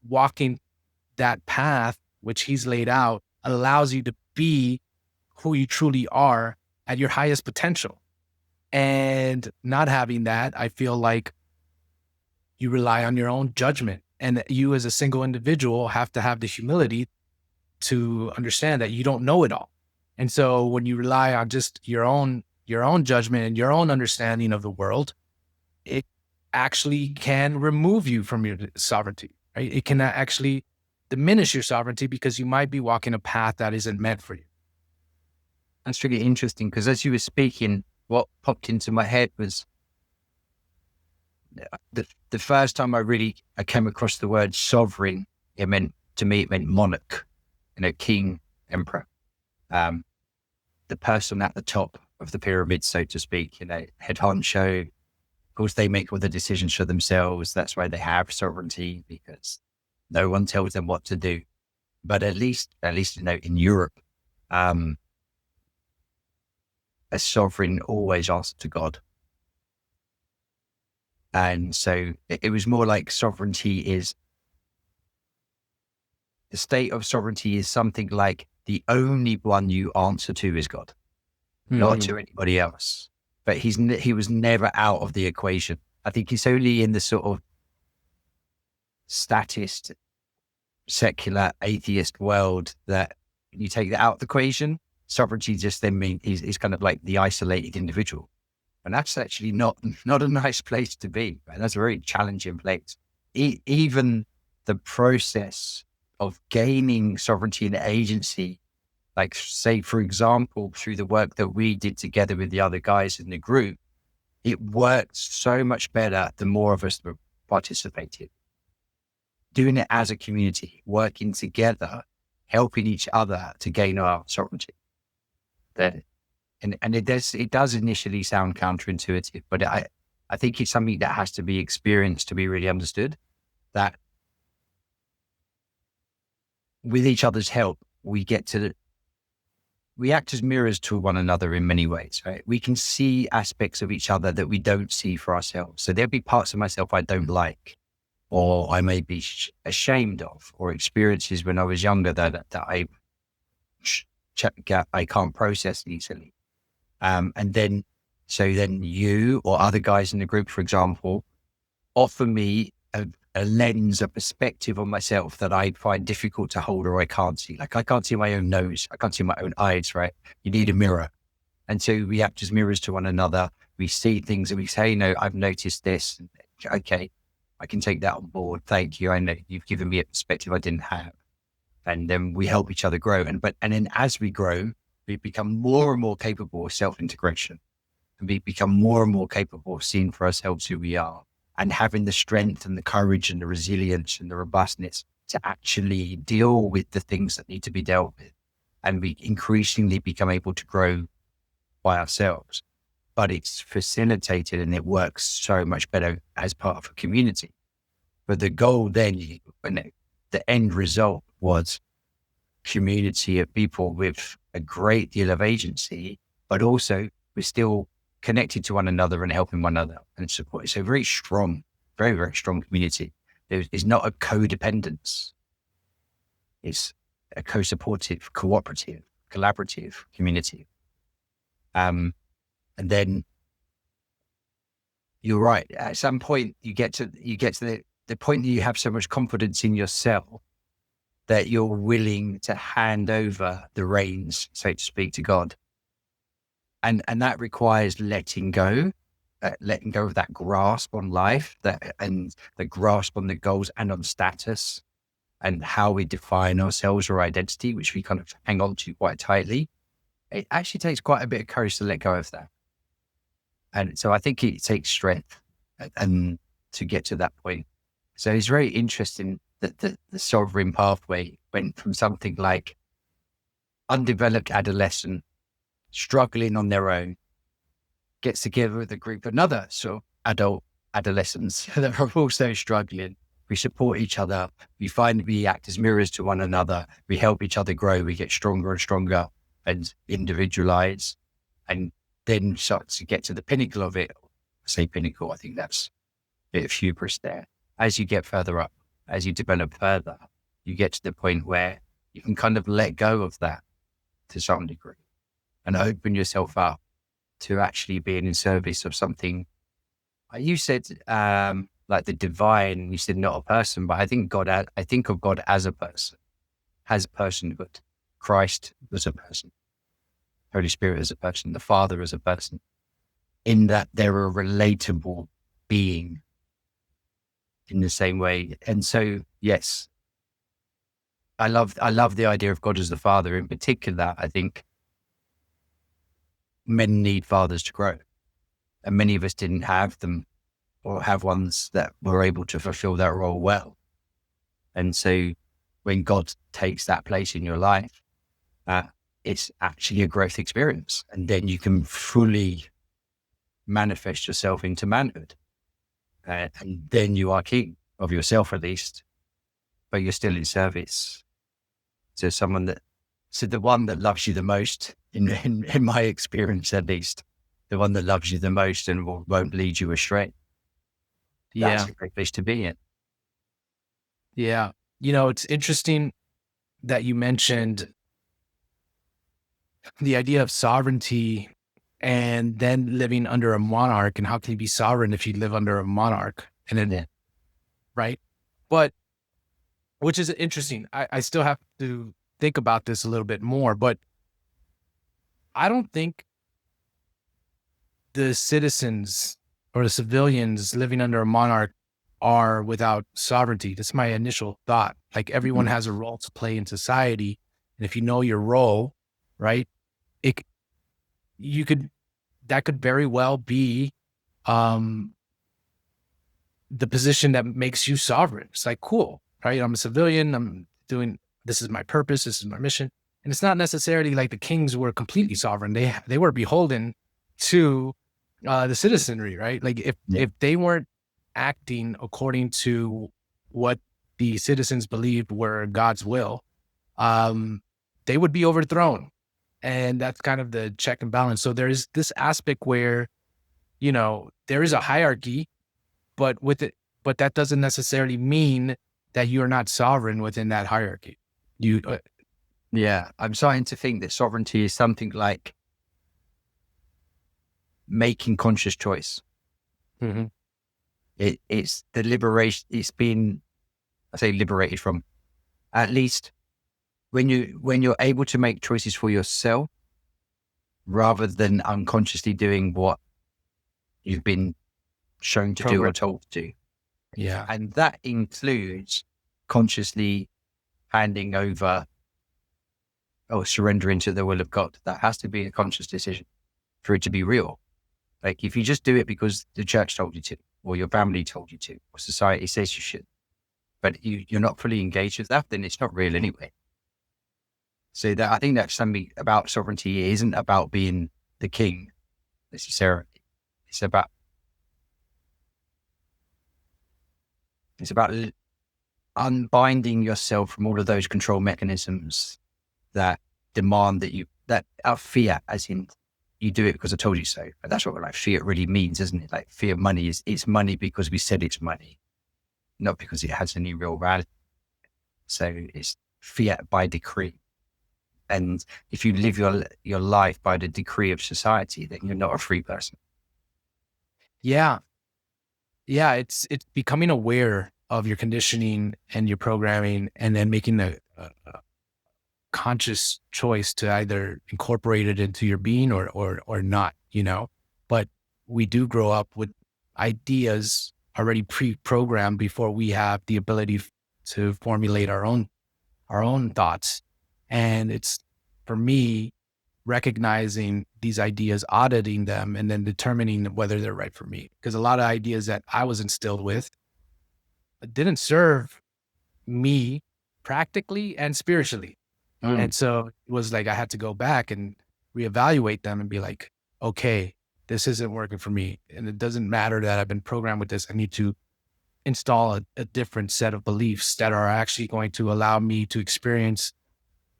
walking that path which he's laid out allows you to be who you truly are at your highest potential. And not having that, I feel like you rely on your own judgment, and you as a single individual have to have the humility to understand that you don't know it all. And so when you rely on just your own judgment and your own understanding of the world, it actually can remove you from your sovereignty, right? It can actually diminish your sovereignty because you might be walking a path that isn't meant for you. That's really interesting because as you were speaking, what popped into my head was the first time I came across the word sovereign. It meant monarch, king, emperor, the person at the top of the pyramid, so to speak, head honcho. Of course, they make all the decisions for themselves. That's why they have sovereignty, because no one tells them what to do. But at least in Europe, a sovereign always asks to God. And so it was more like the state of sovereignty is something like the only one you answer to is God, not to anybody else. But he was never out of the equation. I think it's only in the sort of statist, secular, atheist world that you take that out of the equation. Sovereignty just then means is kind of like the isolated individual. And that's actually not a nice place to be. Right? That's a very challenging place. Even the process of gaining sovereignty and agency, like say, for example, through the work that we did together with the other guys in the group, it worked so much better the more of us participated. Doing it as a community, working together, helping each other to gain our sovereignty. And it does initially sound counterintuitive, but I think it's something that has to be experienced to be really understood, that with each other's help, we act as mirrors to one another in many ways, right? We can see aspects of each other that we don't see for ourselves. So there'll be parts of myself I don't like, or I may be ashamed of, or experiences when I was younger that I can't process easily. And then you or other guys in the group, for example, offer me a lens, a perspective on myself that I find difficult to hold or I can't see. Like I can't see my own nose. I can't see my own eyes, right? You need a mirror. And so we act as mirrors to one another. We see things and we say, no, I've noticed this. Okay, I can take that on board. Thank you. I know you've given me a perspective I didn't have. And then we help each other grow. And then as we grow, we become more and more capable of self-integration, and we become more and more capable of seeing for ourselves who we are and having the strength and the courage and the resilience and the robustness to actually deal with the things that need to be dealt with. And we increasingly become able to grow by ourselves, but it's facilitated and it works so much better as part of a community. But the goal then, the end result was community of people with a great deal of agency, but also we're still connected to one another and helping one another and support. It's a very strong, very, very strong community. It's not a codependence. It's a co-supportive, cooperative, collaborative community. And then you're right. At some point, you get to the point that you have so much confidence in yourself that you're willing to hand over the reins, so to speak, to God. And that requires letting go of that grasp on life, and the grasp on the goals and on status and how we define ourselves or identity, which we kind of hang on to quite tightly. It actually takes quite a bit of courage to let go of that. And so I think it takes strength and to get to that point. So it's very interesting that the sovereign pathway went from something like undeveloped adolescent struggling on their own, gets together with a group of another sort of adult adolescents that are also struggling. We support each other. We act as mirrors to one another. We help each other grow. We get stronger and stronger and individualize, and then start to get to the pinnacle of it. I say pinnacle, I think that's a bit of hubris there. As you get further up, as you develop further, you get to the point where you can kind of let go of that to some degree and open yourself up to actually being in service of something. You said like the divine, you said not a person, but I think of God as a person, has personhood. Christ was a person. Holy Spirit as a person, the Father as a person, in that they're a relatable being in the same way. And so, yes, I love the idea of God as the Father. In particular, I think men need fathers to grow, and many of us didn't have them or have ones that were able to fulfill that role well. And so when God takes that place in your life, it's actually a growth experience. And then you can fully manifest yourself into manhood. And then you are king of yourself, at least, but you're still in service to the one that loves you the most, in my experience, at least, the one that loves you the most and won't lead you astray. Yeah. That's a great place to be in. Yeah. It's interesting that you mentioned the idea of sovereignty and then living under a monarch, and how can you be sovereign if you live under a monarch? And then, right. But which is interesting. I still have to think about this a little bit more, but I don't think the citizens or the civilians living under a monarch are without sovereignty. That's my initial thought. Like, everyone has a role to play in society. And if you know your role, right, that could very well be the position that makes you sovereign. It's like, cool, right? I'm a civilian. This is my purpose. This is my mission. And it's not necessarily like the kings were completely sovereign. They were beholden to the citizenry, right? Like if they weren't acting according to what the citizens believed were God's will, they would be overthrown. And that's kind of the check and balance. So there's this aspect where, there is a hierarchy, but that doesn't necessarily mean that you're not sovereign within that hierarchy. Yeah, I'm starting to think that sovereignty is something like making conscious choice. Mm-hmm. It's the liberation. It's been, I say, liberated from, at least when you're able to make choices for yourself rather than unconsciously doing what you've been shown to do or told to do. Yeah. And that includes consciously handing over or surrendering to the will of God. That has to be a conscious decision for it to be real. Like, if you just do it because the church told you to, or your family told you to, or society says you should, but you're not fully engaged with that, then it's not real anyway. So I think that's something about sovereignty. It isn't about being the king necessarily. It's about unbinding yourself from all of those control mechanisms that demand that our fiat, as in you do it because I told you so. But that's what like fiat really means, isn't it? Like fiat money it's money because we said it's money, not because it has any real value. So it's fiat by decree. And if you live your life by the decree of society, then you're not a free person. Yeah. Yeah. It's becoming aware of your conditioning and your programming, and then making a conscious choice to either incorporate it into your being or not, but we do grow up with ideas already pre-programmed before we have the ability to formulate our own thoughts. And it's, for me, recognizing these ideas, auditing them, and then determining whether they're right for me, because a lot of ideas that I was instilled with didn't serve me practically and spiritually. Mm. And so it was like I had to go back and reevaluate them and be like, okay, this isn't working for me. And it doesn't matter that I've been programmed with this. I need to install a different set of beliefs that are actually going to allow me to experience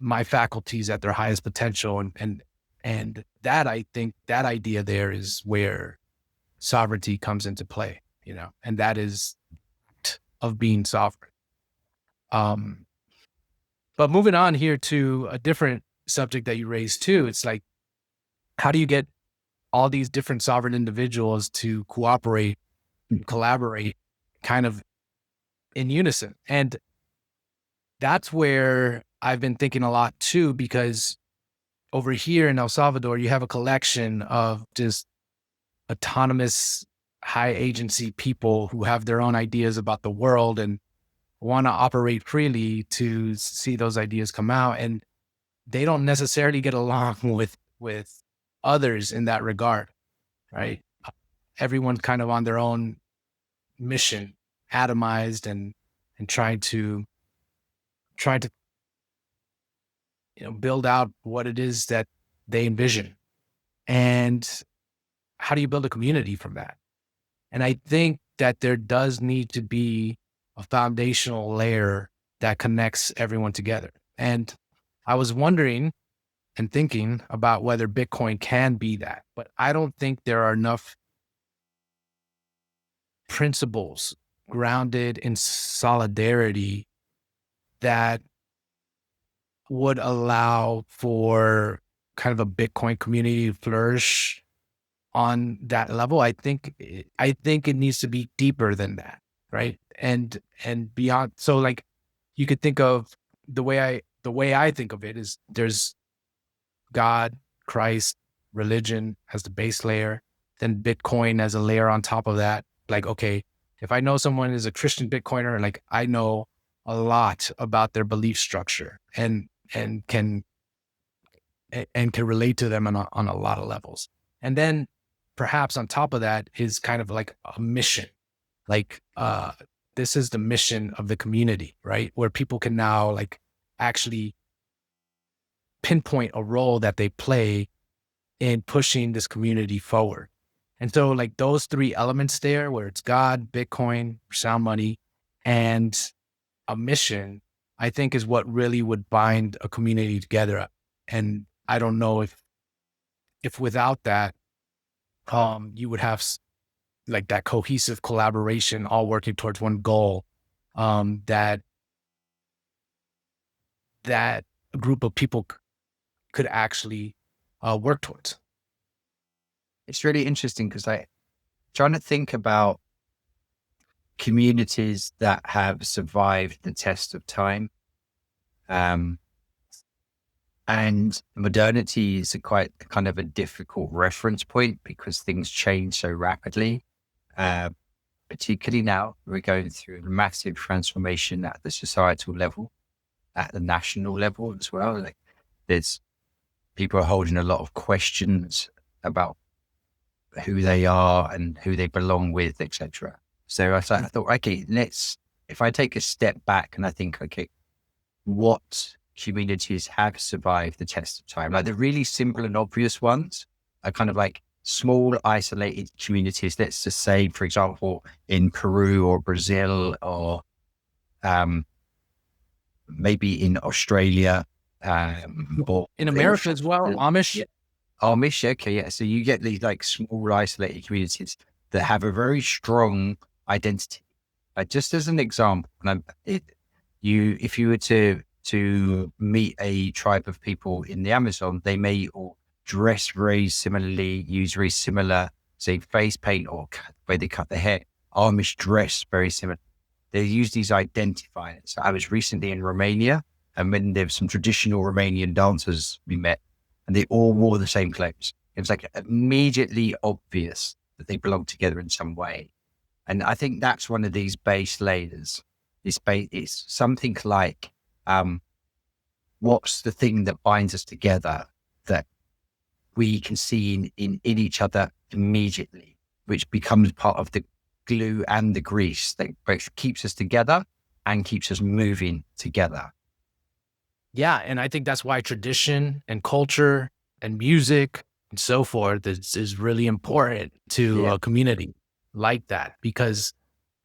my faculties at their highest potential. And that, I think, that idea there is where sovereignty comes into play, and that is of being sovereign. Um, But moving on here to a different subject that you raised too, it's like, how do you get all these different sovereign individuals to cooperate and collaborate kind of in unison? And that's where I've been thinking a lot too, because over here in El Salvador, you have a collection of just autonomous, high agency people who have their own ideas about the world and want to operate freely to see those ideas come out. And they don't necessarily get along with others in that regard, right? Everyone's kind of on their own mission, atomized and trying to build out what it is that they envision. And how do you build a community from that? And I think that there does need to be a foundational layer that connects everyone together. And I was wondering and thinking about whether Bitcoin can be that, but I don't think there are enough principles grounded in solidarity that would allow for kind of a Bitcoin community to flourish on that level. I think it needs to be deeper than that, right? And beyond. So like, you could think of the way I think of it is there's God, Christ, religion as the base layer, then Bitcoin as a layer on top of that. Like, okay, if I know someone is a Christian Bitcoiner, like I know a lot about their belief structure and can relate to them on a lot of levels. And then perhaps on top of that is kind of like a mission. Like this is the mission of the community, right? Where people can now like actually pinpoint a role that they play in pushing this community forward. And so like those three elements there, where it's God, Bitcoin, sound money, and a mission, I think is what really would bind a community together. And I don't know if without that, you would have like that cohesive collaboration, all working towards one goal, that a group of people could actually work towards. It's really interesting because I trying to think about communities that have survived the test of time. And modernity is a quite kind of a difficult reference point because things change so rapidly. Particularly now, we're going through a massive transformation at the societal level, at the national level as well. Like there's people are holding a lot of questions about who they are and who they belong with, etc. So I thought, okay, if I take a step back and I think, okay, what communities have survived the test of time? Like the really simple and obvious ones are kind of like small isolated communities. Let's just say, for example, in Peru or Brazil or maybe in Australia, or In they all America as well, Amish. yeah, Amish. Okay, yeah. So you get these like small isolated communities that have a very strong identity. Just as an example, if you were to meet a tribe of people in the Amazon, they may all dress very similarly, use very similar, say, face paint or way they cut their hair. Amish dress very similar. They use these identifiers. I was recently in Romania, and when there were some traditional Romanian dancers we met, and they all wore the same clothes. It was like immediately obvious that they belonged together in some way. And I think that's one of these base layers. It's something like, what's the thing that binds us together that we can see in each other immediately, which becomes part of the glue and the grease that both keeps us together and keeps us moving together. Yeah, and I think that's why tradition and culture and music and so forth is really important to Yeah. a community like that, because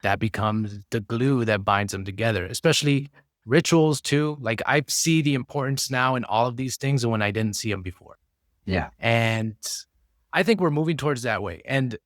that becomes the glue that binds them together, especially rituals too. Like I see the importance now in all of these things and when I didn't see them before. Yeah. And I think we're moving towards that way. And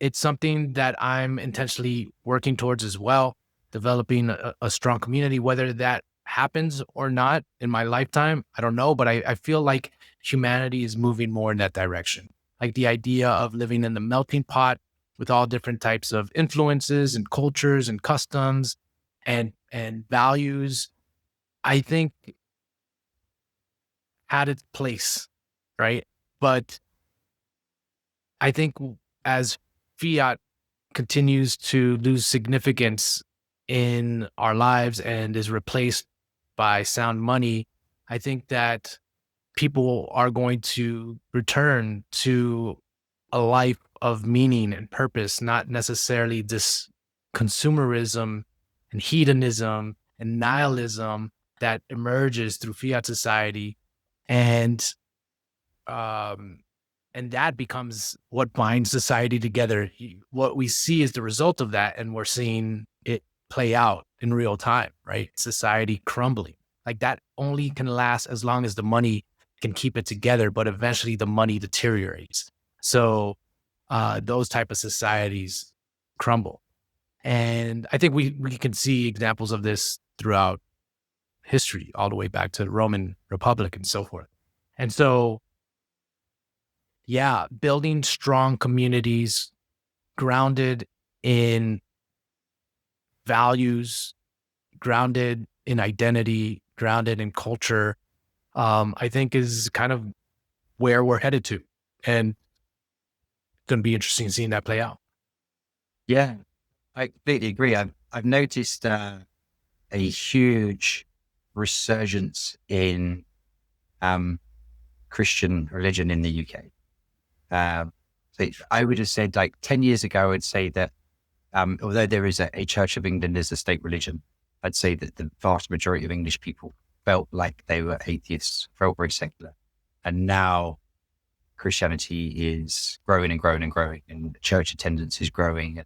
it's something that I'm intentionally working towards as well, developing a strong community, whether that happens or not in my lifetime. I don't know, but I feel like humanity is moving more in that direction. Like the idea of living in the melting pot with all different types of influences and cultures and customs and values, I think had its place, right? But I think as fiat continues to lose significance in our lives and is replaced by sound money, I think that people are going to return to a life of meaning and purpose, not necessarily this consumerism and hedonism and nihilism that emerges through fiat society. And um, and that becomes what binds society together. What we see is the result of that, and we're seeing it play out in real time, right? Society crumbling. Like that only can last as long as the money can keep it together, but eventually the money deteriorates. So those type of societies crumble. And I think we can see examples of this throughout history, all the way back to the Roman Republic and so forth. And so yeah, building strong communities grounded in values, grounded in identity, grounded in culture, I think is kind of where we're headed to. And it's going to be interesting seeing that play out. Yeah, I completely agree. I've noticed a huge resurgence in Christian religion in the UK. So I would have said like 10 years ago, I'd say that although there is a Church of England as a state religion, I'd say that the vast majority of English people felt like they were atheists, felt very secular. And now Christianity is growing and growing and growing, and church attendance is growing.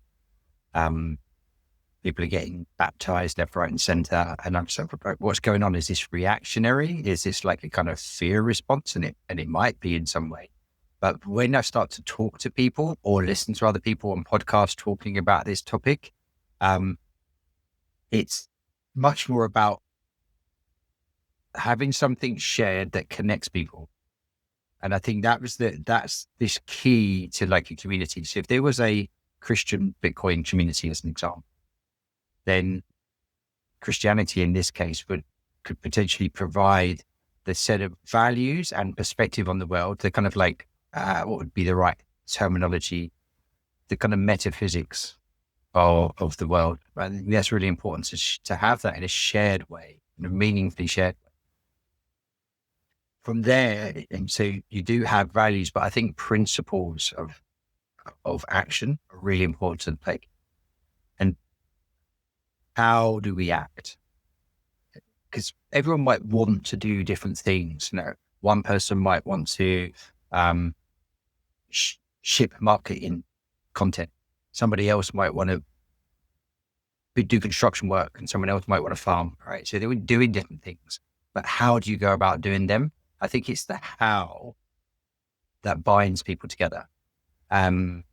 People are getting baptized left, right, and center. And I'm so like, what's going on? Is this reactionary? Is this like a kind of fear response? And it might be in some way. But when I start to talk to people or listen to other people on podcasts talking about this topic, it's much more about having something shared that connects people. And I think that's this key to like a community. So if there was a Christian Bitcoin community as an example, then Christianity in this case could potentially provide the set of values and perspective on the world, the kind of like, what would be the right terminology, the kind of metaphysics of the world. I think that's really important to have that in a shared way, in a meaningfully shared way. From there, and so you do have values, but I think principles of action are really important. Like, and how do we act? Because everyone might want to do different things. You know, one person might want to ship marketing content. Somebody else might want to do construction work, and someone else might want to farm. Right? So they were doing different things, but how do you go about doing them? I think it's the how that binds people together. And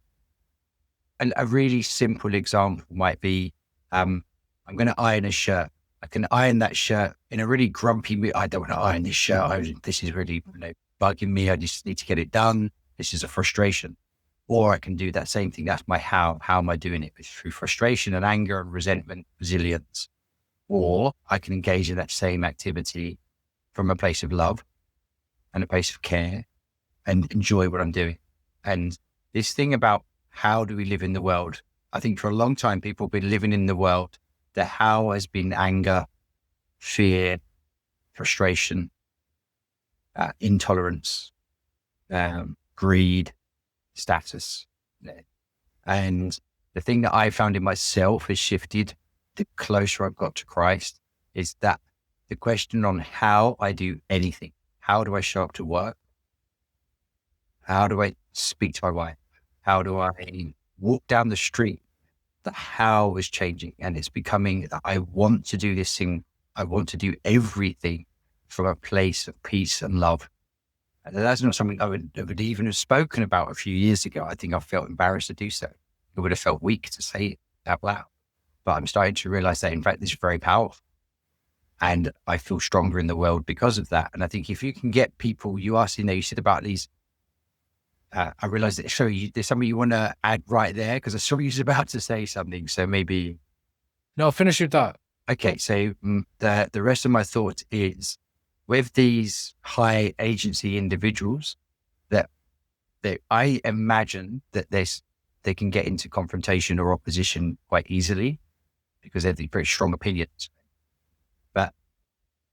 a really simple example might be, I'm going to iron a shirt. I can iron that shirt in a really grumpy mood. I don't want to iron this shirt. This is really, bugging me. I just need to get it done. This is a frustration. Or I can do that same thing. That's my how. How am I doing it? It's through frustration and anger and resentment, resilience. Or I can engage in that same activity from a place of love and a place of care and enjoy what I'm doing. And this thing about how do we live in the world? I think for a long time, people have been living in the world. The how has been anger, fear, frustration, intolerance, greed, status. And the thing that I found in myself has shifted the closer I've got to Christ is that the question on how I do anything. How do I show up to work? How do I speak to my wife? How do I walk down the street? The how is changing, and it's becoming, I want to do this thing. I want to do everything from a place of peace and love. And that's not something I would even have spoken about a few years ago. I think I felt embarrassed to do so. I would have felt weak to say it out loud. But I'm starting to realize that, in fact, this is very powerful. And I feel stronger in the world because of that. And I think if you can get people, you said about these, I realized that, there's something you want to add right there, because I saw you was about to say something. So maybe. No, finish your thought. Okay. So the rest of my thought is, with these high agency individuals, that I imagine that they can get into confrontation or opposition quite easily because they have very strong opinions. But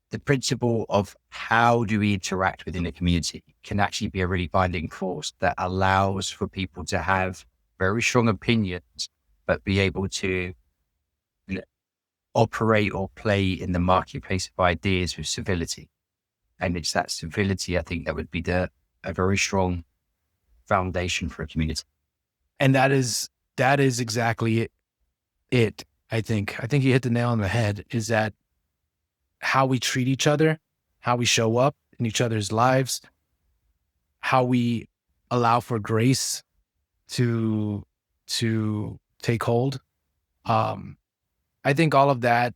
the principle of how do we interact within a community can actually be a really binding force that allows for people to have very strong opinions, but be able to operate or play in the marketplace of ideas with civility. And it's that civility, I think, that would be a very strong foundation for a community. And that is exactly it. I think you hit the nail on the head, is that how we treat each other, how we show up in each other's lives, how we allow for grace to take hold. I think all of that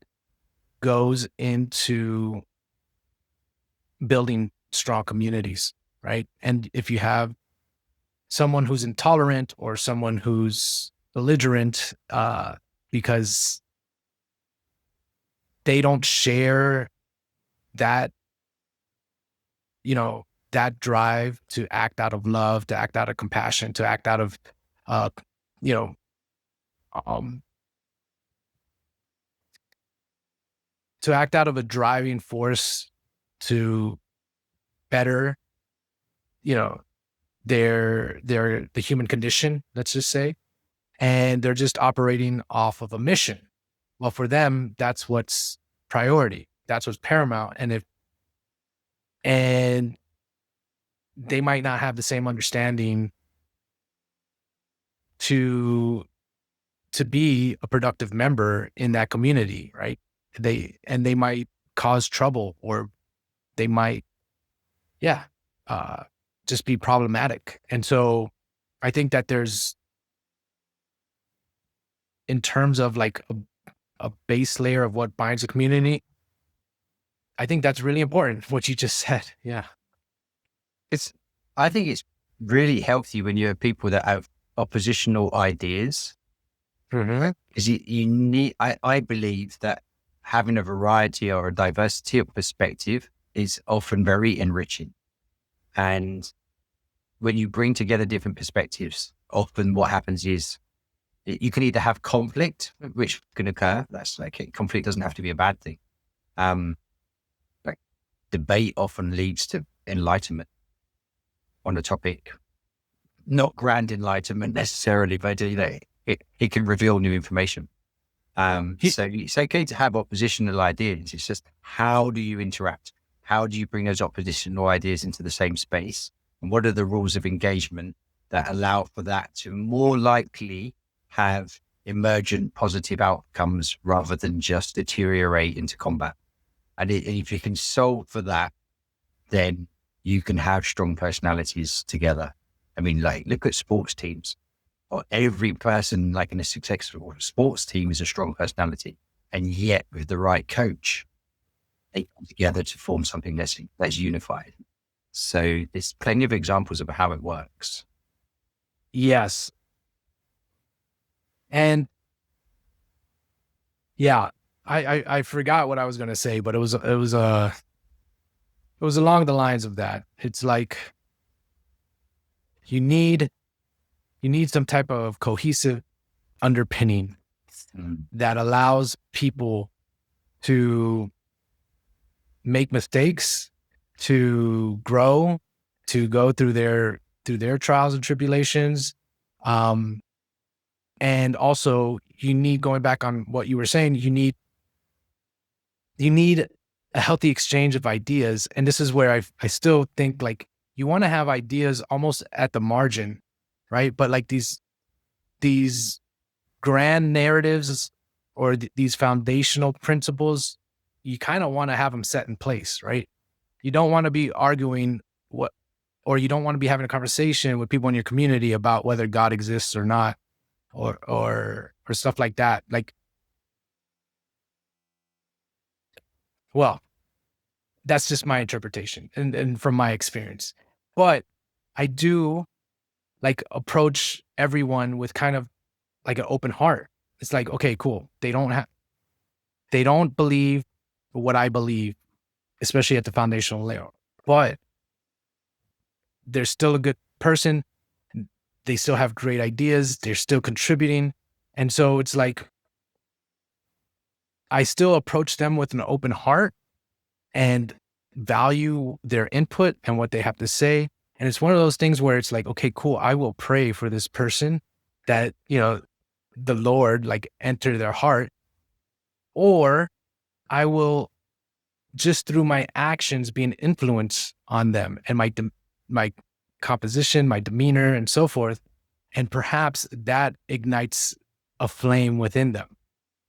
goes into building strong communities, right? And if you have someone who's intolerant or someone who's belligerent because they don't share that, that drive to act out of love, to act out of compassion, to act out of, to act out of a driving force to better, the human condition, let's just say, and they're just operating off of a mission. Well, for them, that's what's priority. That's what's paramount. And they might not have the same understanding to be a productive member in that community, right? They might cause trouble, or they might, just be problematic. And so I think that there's, in terms of like a base layer of what binds a community, I think that's really important, what you just said. Yeah. I think it's really healthy when you have people that have oppositional ideas. Mm-hmm. Because you need, I believe that having a variety or a diversity of perspective is often very enriching. And when you bring together different perspectives, often what happens is you can either have conflict, which can occur. That's like, conflict doesn't have to be a bad thing. Like debate often leads to enlightenment on a topic, not grand enlightenment necessarily, but it can reveal new information. So it's okay to have oppositional ideas. It's just, how do you interact? How do you bring those oppositional ideas into the same space? And what are the rules of engagement that allow for that to more likely have emergent positive outcomes rather than just deteriorate into combat? And if you can solve for that, then you can have strong personalities together. I mean, like, look at sports teams. Or every person, like in a successful sports team, is a strong personality. And yet, with the right coach, they come together to form something that's unified. So there's plenty of examples of how it works. Yes. And yeah, I forgot what I was going to say, but it was along the lines of that. It's like you need some type of cohesive underpinning that allows people to make mistakes, to grow, to go through their trials and tribulations. And also you need, going back on what you were saying, you need a healthy exchange of ideas. And this is where I still think, like, you want to have ideas almost at the margin, right? But like these grand narratives or these foundational principles, you kind of want to have them set in place, right? You don't want to be arguing or you don't want to be having a conversation with people in your community about whether God exists or not, or stuff like that. Like, well, that's just my interpretation and from my experience. But I do like approach everyone with kind of like an open heart. It's like, okay, cool. They don't believe what I believe, especially at the foundational layer, but they're still a good person. They still have great ideas. They're still contributing. And so it's like, I still approach them with an open heart and value their input and what they have to say. And it's one of those things where it's like, okay, cool. I will pray for this person that, the Lord like enter their heart, or I will just through my actions be an influence on them and my composition, my demeanor, and so forth. And perhaps that ignites a flame within them.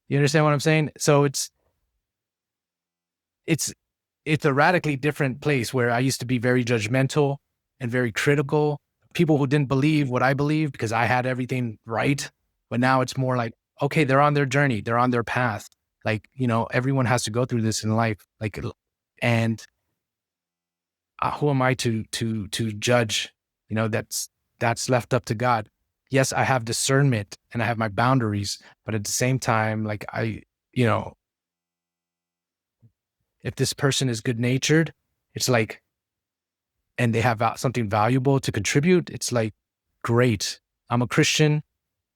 You understand what I'm saying? So it's a radically different place where I used to be very judgmental and very critical. People who didn't believe what I believe because I had everything right. But now it's more like, okay, they're on their journey. They're on their path. Like, everyone has to go through this in life. Like, and who am I to judge? That's left up to God. Yes, I have discernment and I have my boundaries, but at the same time, like if this person is good natured, it's like, and they have something valuable to contribute, it's like, great. I'm a Christian,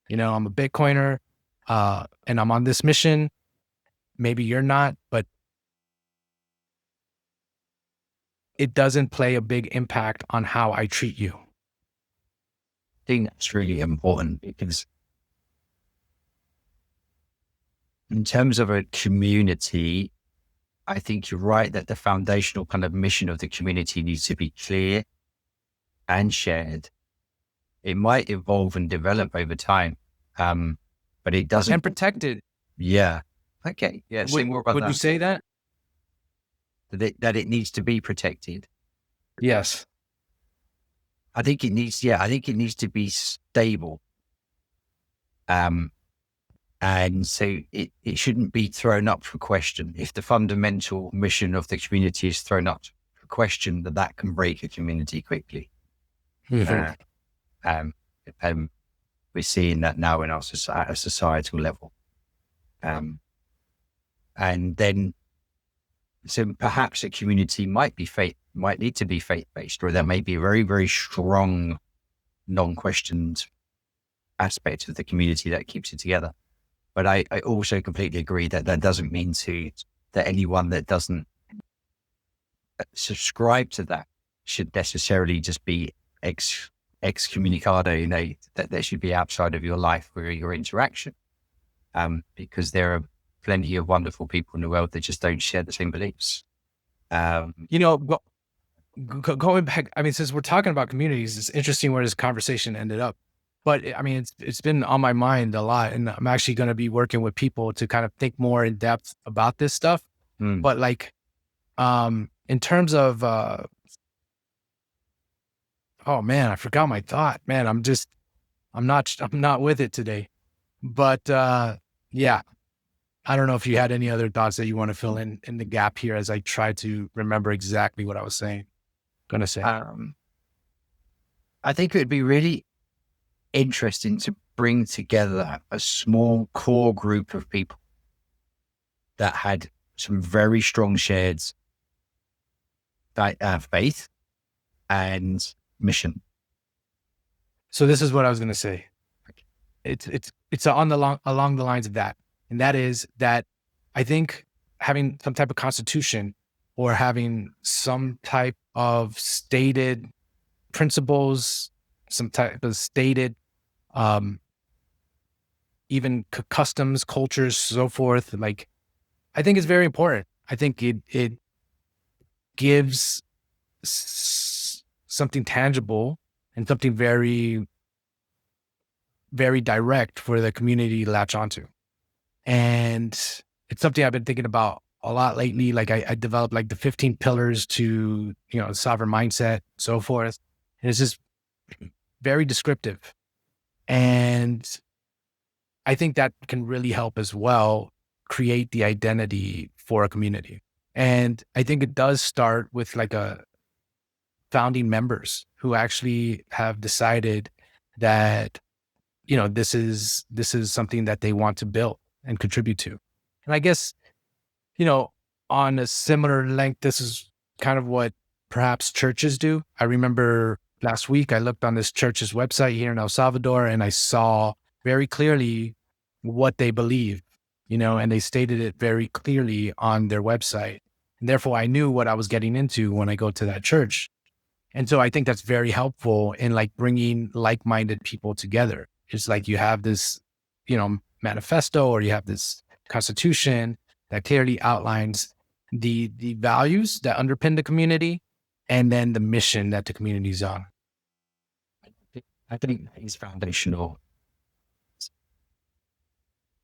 I'm a Bitcoiner, and I'm on this mission. Maybe you're not, but it doesn't play a big impact on how I treat you. I think that's really important, because in terms of a community, I think you're right that the foundational kind of mission of the community needs to be clear and shared. It might evolve and develop over time, but it doesn't. And protected. Yeah. Okay. Yeah. Say more about that. Would you say that? That it needs to be protected. Yes. I think it needs to be stable. And so it shouldn't be thrown up for question. If the fundamental mission of the community is thrown up for question, that can break a community quickly. Mm-hmm. We're seeing that now in our societal level. And then, so perhaps a community might need to be faith-based, or there may be a very, very strong, non-questioned aspect of the community that keeps it together. But I also completely agree that doesn't mean that anyone that doesn't subscribe to that should necessarily just be excommunicado, that they should be outside of your life or your interaction. Because there are plenty of wonderful people in the world that just don't share the same beliefs. Going back, I mean, since we're talking about communities, it's interesting where this conversation ended up. But I mean, it's been on my mind a lot, and I'm actually going to be working with people to kind of think more in depth about this stuff. But like, In terms of, oh man, I forgot my thought, man. I'm not with it today, but, yeah, I don't know if you had any other thoughts that you want to fill in the gap here as I try to remember exactly what I was gonna say. Um, I think it would be really interesting to bring together a small core group of people that had some very strong shared faith and mission. So this is what I was gonna say. It's on along the lines of that, and that is that I think having some type of constitution or having some type of stated principles, some type of stated, um, even customs, cultures, so forth. Like, I think it's very important. I think it gives something tangible and something very, very direct for the community to latch onto. And it's something I've been thinking about a lot lately. Like, I developed like the 15 pillars to, sovereign mindset, so forth. And it's just very descriptive. And I think that can really help as well create the identity for a community. And I think it does start with like a founding members who actually have decided that, this is something that they want to build and contribute to. And I guess, you know, on a similar length, this is kind of what perhaps churches do. I remember last week I looked on this church's website here in El Salvador and I saw very clearly what they believe, and they stated it very clearly on their website. And therefore I knew what I was getting into when I go to that church. And so I think that's very helpful in like bringing like-minded people together. It's like you have this, manifesto, or you have this constitution that clearly outlines the values that underpin the community and then the mission that the community's on. I think that is foundational.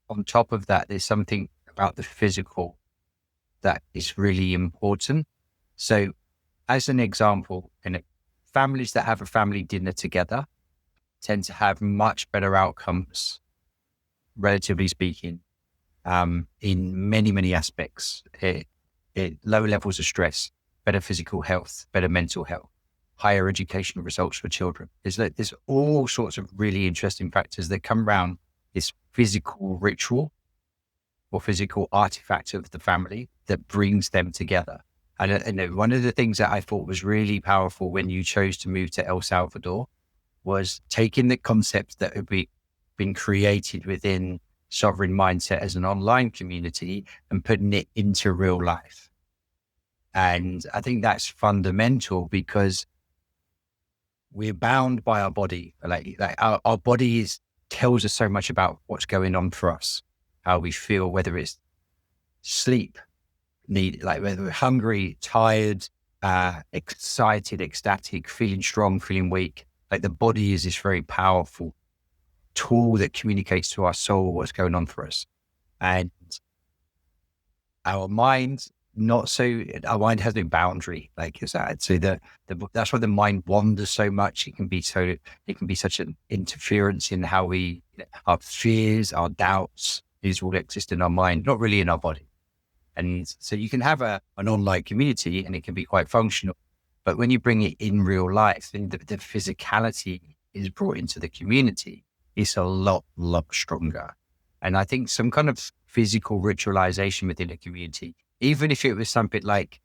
On top of that, there's something about the physical that is really important. So, as an example, families that have a family dinner together tend to have much better outcomes, relatively speaking, in many, many aspects. Low levels of stress, better physical health, better mental health, higher educational results for children. There's all sorts of really interesting factors that come around this physical ritual or physical artifact of the family that brings them together. And one of the things that I thought was really powerful when you chose to move to El Salvador was taking the concepts that had been created within Sovereign Mindset as an online community and putting it into real life. And I think that's fundamental because we're bound by our body. Like our body tells us so much about what's going on for us, how we feel, whether it's sleep, whether we're hungry, tired, excited, ecstatic, feeling strong, feeling weak. Like the body is this very powerful tool that communicates to our soul what's going on for us. And our mind, our mind has no boundary. Like I'd say that's why the mind wanders so much. It can be such an interference in how our fears, our doubts, these all exist in our mind, not really in our body. And so you can have an online community and it can be quite functional, but when you bring it in real life and the physicality is brought into the community, it's a lot stronger. And I think some kind of physical ritualization within a community, even if it was something like,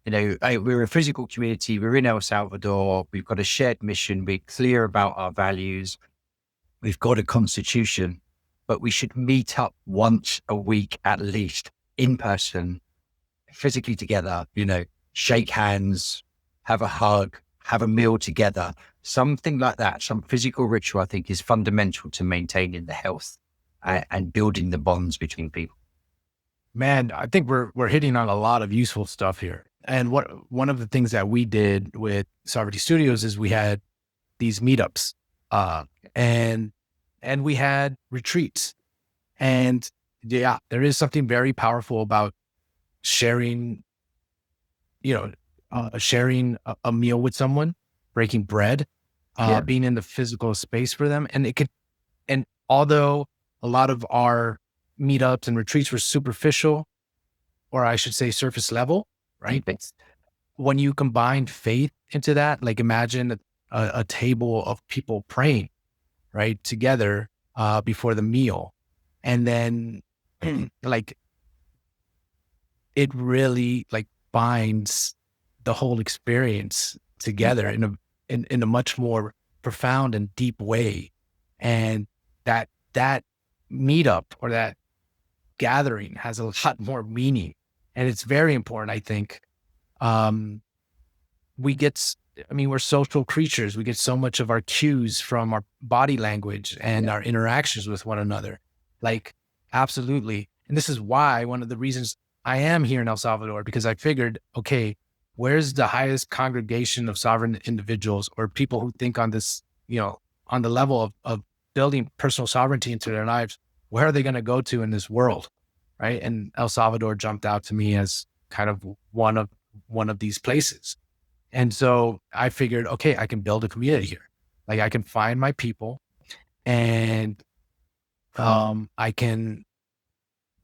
hey, we're a physical community, we're in El Salvador, we've got a shared mission, we're clear about our values, we've got a constitution, but we should meet up once a week at least in person, physically together, shake hands, have a hug, have a meal together, something like that. Some physical ritual, I think, is fundamental to maintaining the health and building the bonds between people. Man, I think we're hitting on a lot of useful stuff here. And one of the things that we did with Sovereignty Studios is we had these meetups, and we had retreats. And yeah, there is something very powerful about sharing you know, sharing a meal with someone, breaking bread, Yeah. being in the physical space for them. And it could, and although a lot of our meetups and retreats were superficial, or I should say surface level, right? Okay. When you combine faith into that, like imagine a table of people praying, right, together before the meal. And then like it really like binds the whole experience together Yeah. in a much more profound and deep way. And that meetup or that gathering has a lot more meaning. And it's very important, I think. Um, we get, I mean, we're social creatures. We get so much of our cues from our body language and Yeah. our interactions with one another. Like, absolutely. And this is why one of the reasons I am here in El Salvador, because I figured, okay, where's the highest congregation of sovereign individuals or people who think on this, on the level of building personal sovereignty into their lives? Where are they going to go to in this world? Right. And El Salvador jumped out to me as kind of one of these places. And so I figured, okay, I can build a community here. Like I can find my people and I can,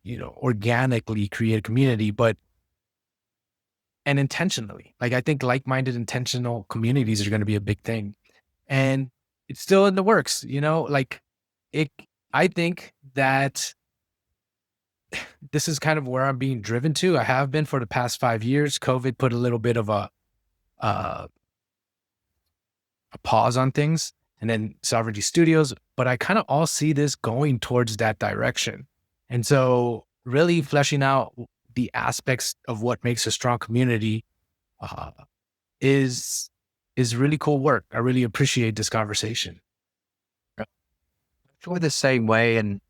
organically create a community, and intentionally. Like I think like-minded intentional communities are going to be a big thing. And it's still in the works, like it, I think that this is kind of where I'm being driven to. I have been for the past 5 years. COVID put a little bit of uh, a pause on things and then Sovereignty Studios, but I kind of all see this going towards that direction. And so really fleshing out the aspects of what makes a strong community uh, is is really cool work. I really appreciate this conversation. Feel the same way. And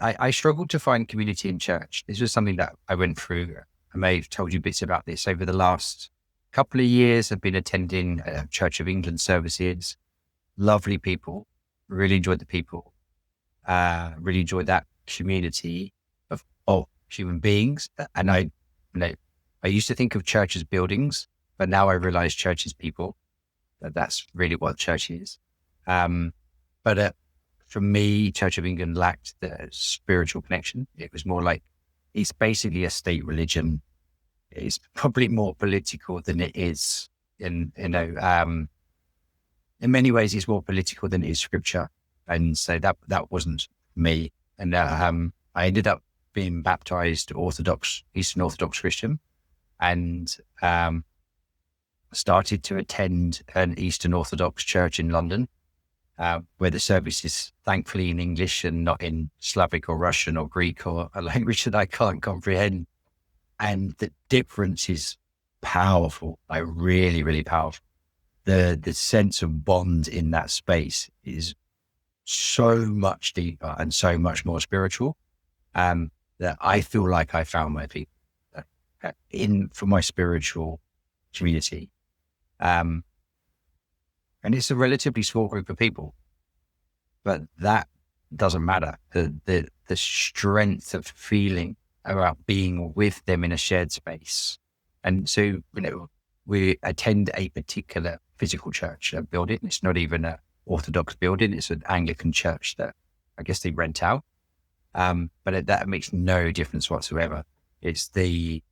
I struggled to find community in church. This was something that I went through. I may have told you bits about this over the last couple of years. I've been attending Church of England services. Lovely people. Really enjoyed the people. Really enjoyed that community of human beings. And I used to think of church as buildings, but now I realize church is people. That's really what church is. But for me, Church of England lacked the spiritual connection. It was more like it's basically a state religion. It's probably more political than it is. In many ways, it's more political than it is scripture. And so that wasn't me. And I ended up being baptized Eastern Orthodox Christian, and started to attend an Eastern Orthodox church in London, where the service is thankfully in English and not in Slavic or Russian or Greek or a language that I can't comprehend. And the difference is powerful, like really, really powerful. The sense of bond in that space is so much deeper and so much more spiritual, that I feel like I found my people for my spiritual community. And it's a relatively small group of people, but that doesn't matter. The strength of feeling about being with them in a shared space. And so, we attend a particular physical church building. It's not even an Orthodox building. It's an Anglican church that I guess they rent out. But that makes no difference whatsoever. It's the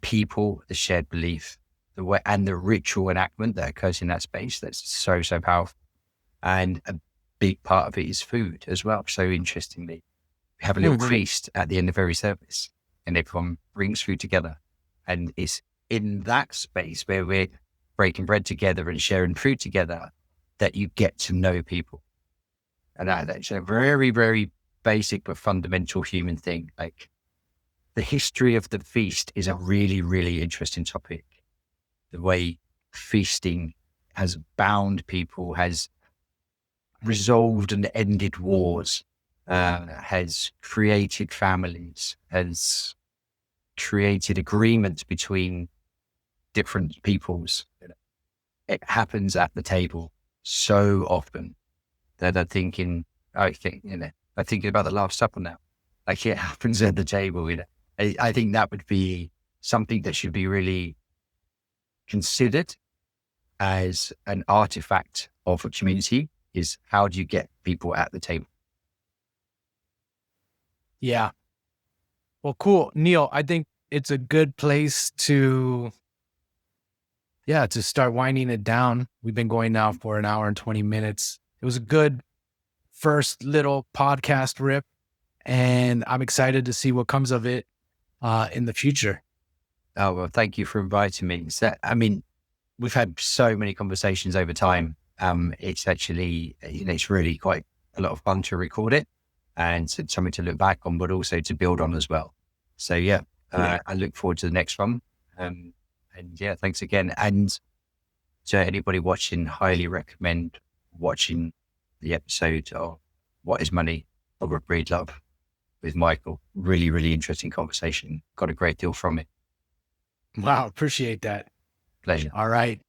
people, the shared belief, the way, and the ritual enactment that occurs in that space that's so, so powerful. And a big part of it is food as well. So interestingly, we have a little feast at the end of every service and everyone brings food together. And it's in that space where we're breaking bread together and sharing food together that you get to know people. And that's a very, very basic but fundamental human thing. Like the history of the feast is a really, really interesting topic. The way feasting has bound people, has resolved and ended wars, has created families, has created agreements between different peoples. It happens at the table so often that I'm thinking, I'm thinking about the Last Supper now. Like it happens at the table. I think that would be something that should be really considered as an artifact of a community is how do you get people at the table? Yeah. Well, cool. Neil, I think it's a good place to, yeah, to start winding it down. We've been going now for an hour and 20 minutes. It was a good first little podcast rip, and I'm excited to see what comes of it in the future. Oh, well, thank you for inviting me. So, I mean, we've had so many conversations over time. It's actually, it's really quite a lot of fun to record it and something to look back on, but also to build on as well. So yeah, I look forward to the next one. And yeah, thanks again. And to anybody watching, highly recommend watching the episode of What is Money? Robert Breedlove with Michael. Really, really interesting conversation. Got a great deal from it. Wow. Appreciate that. Pleasure. All right.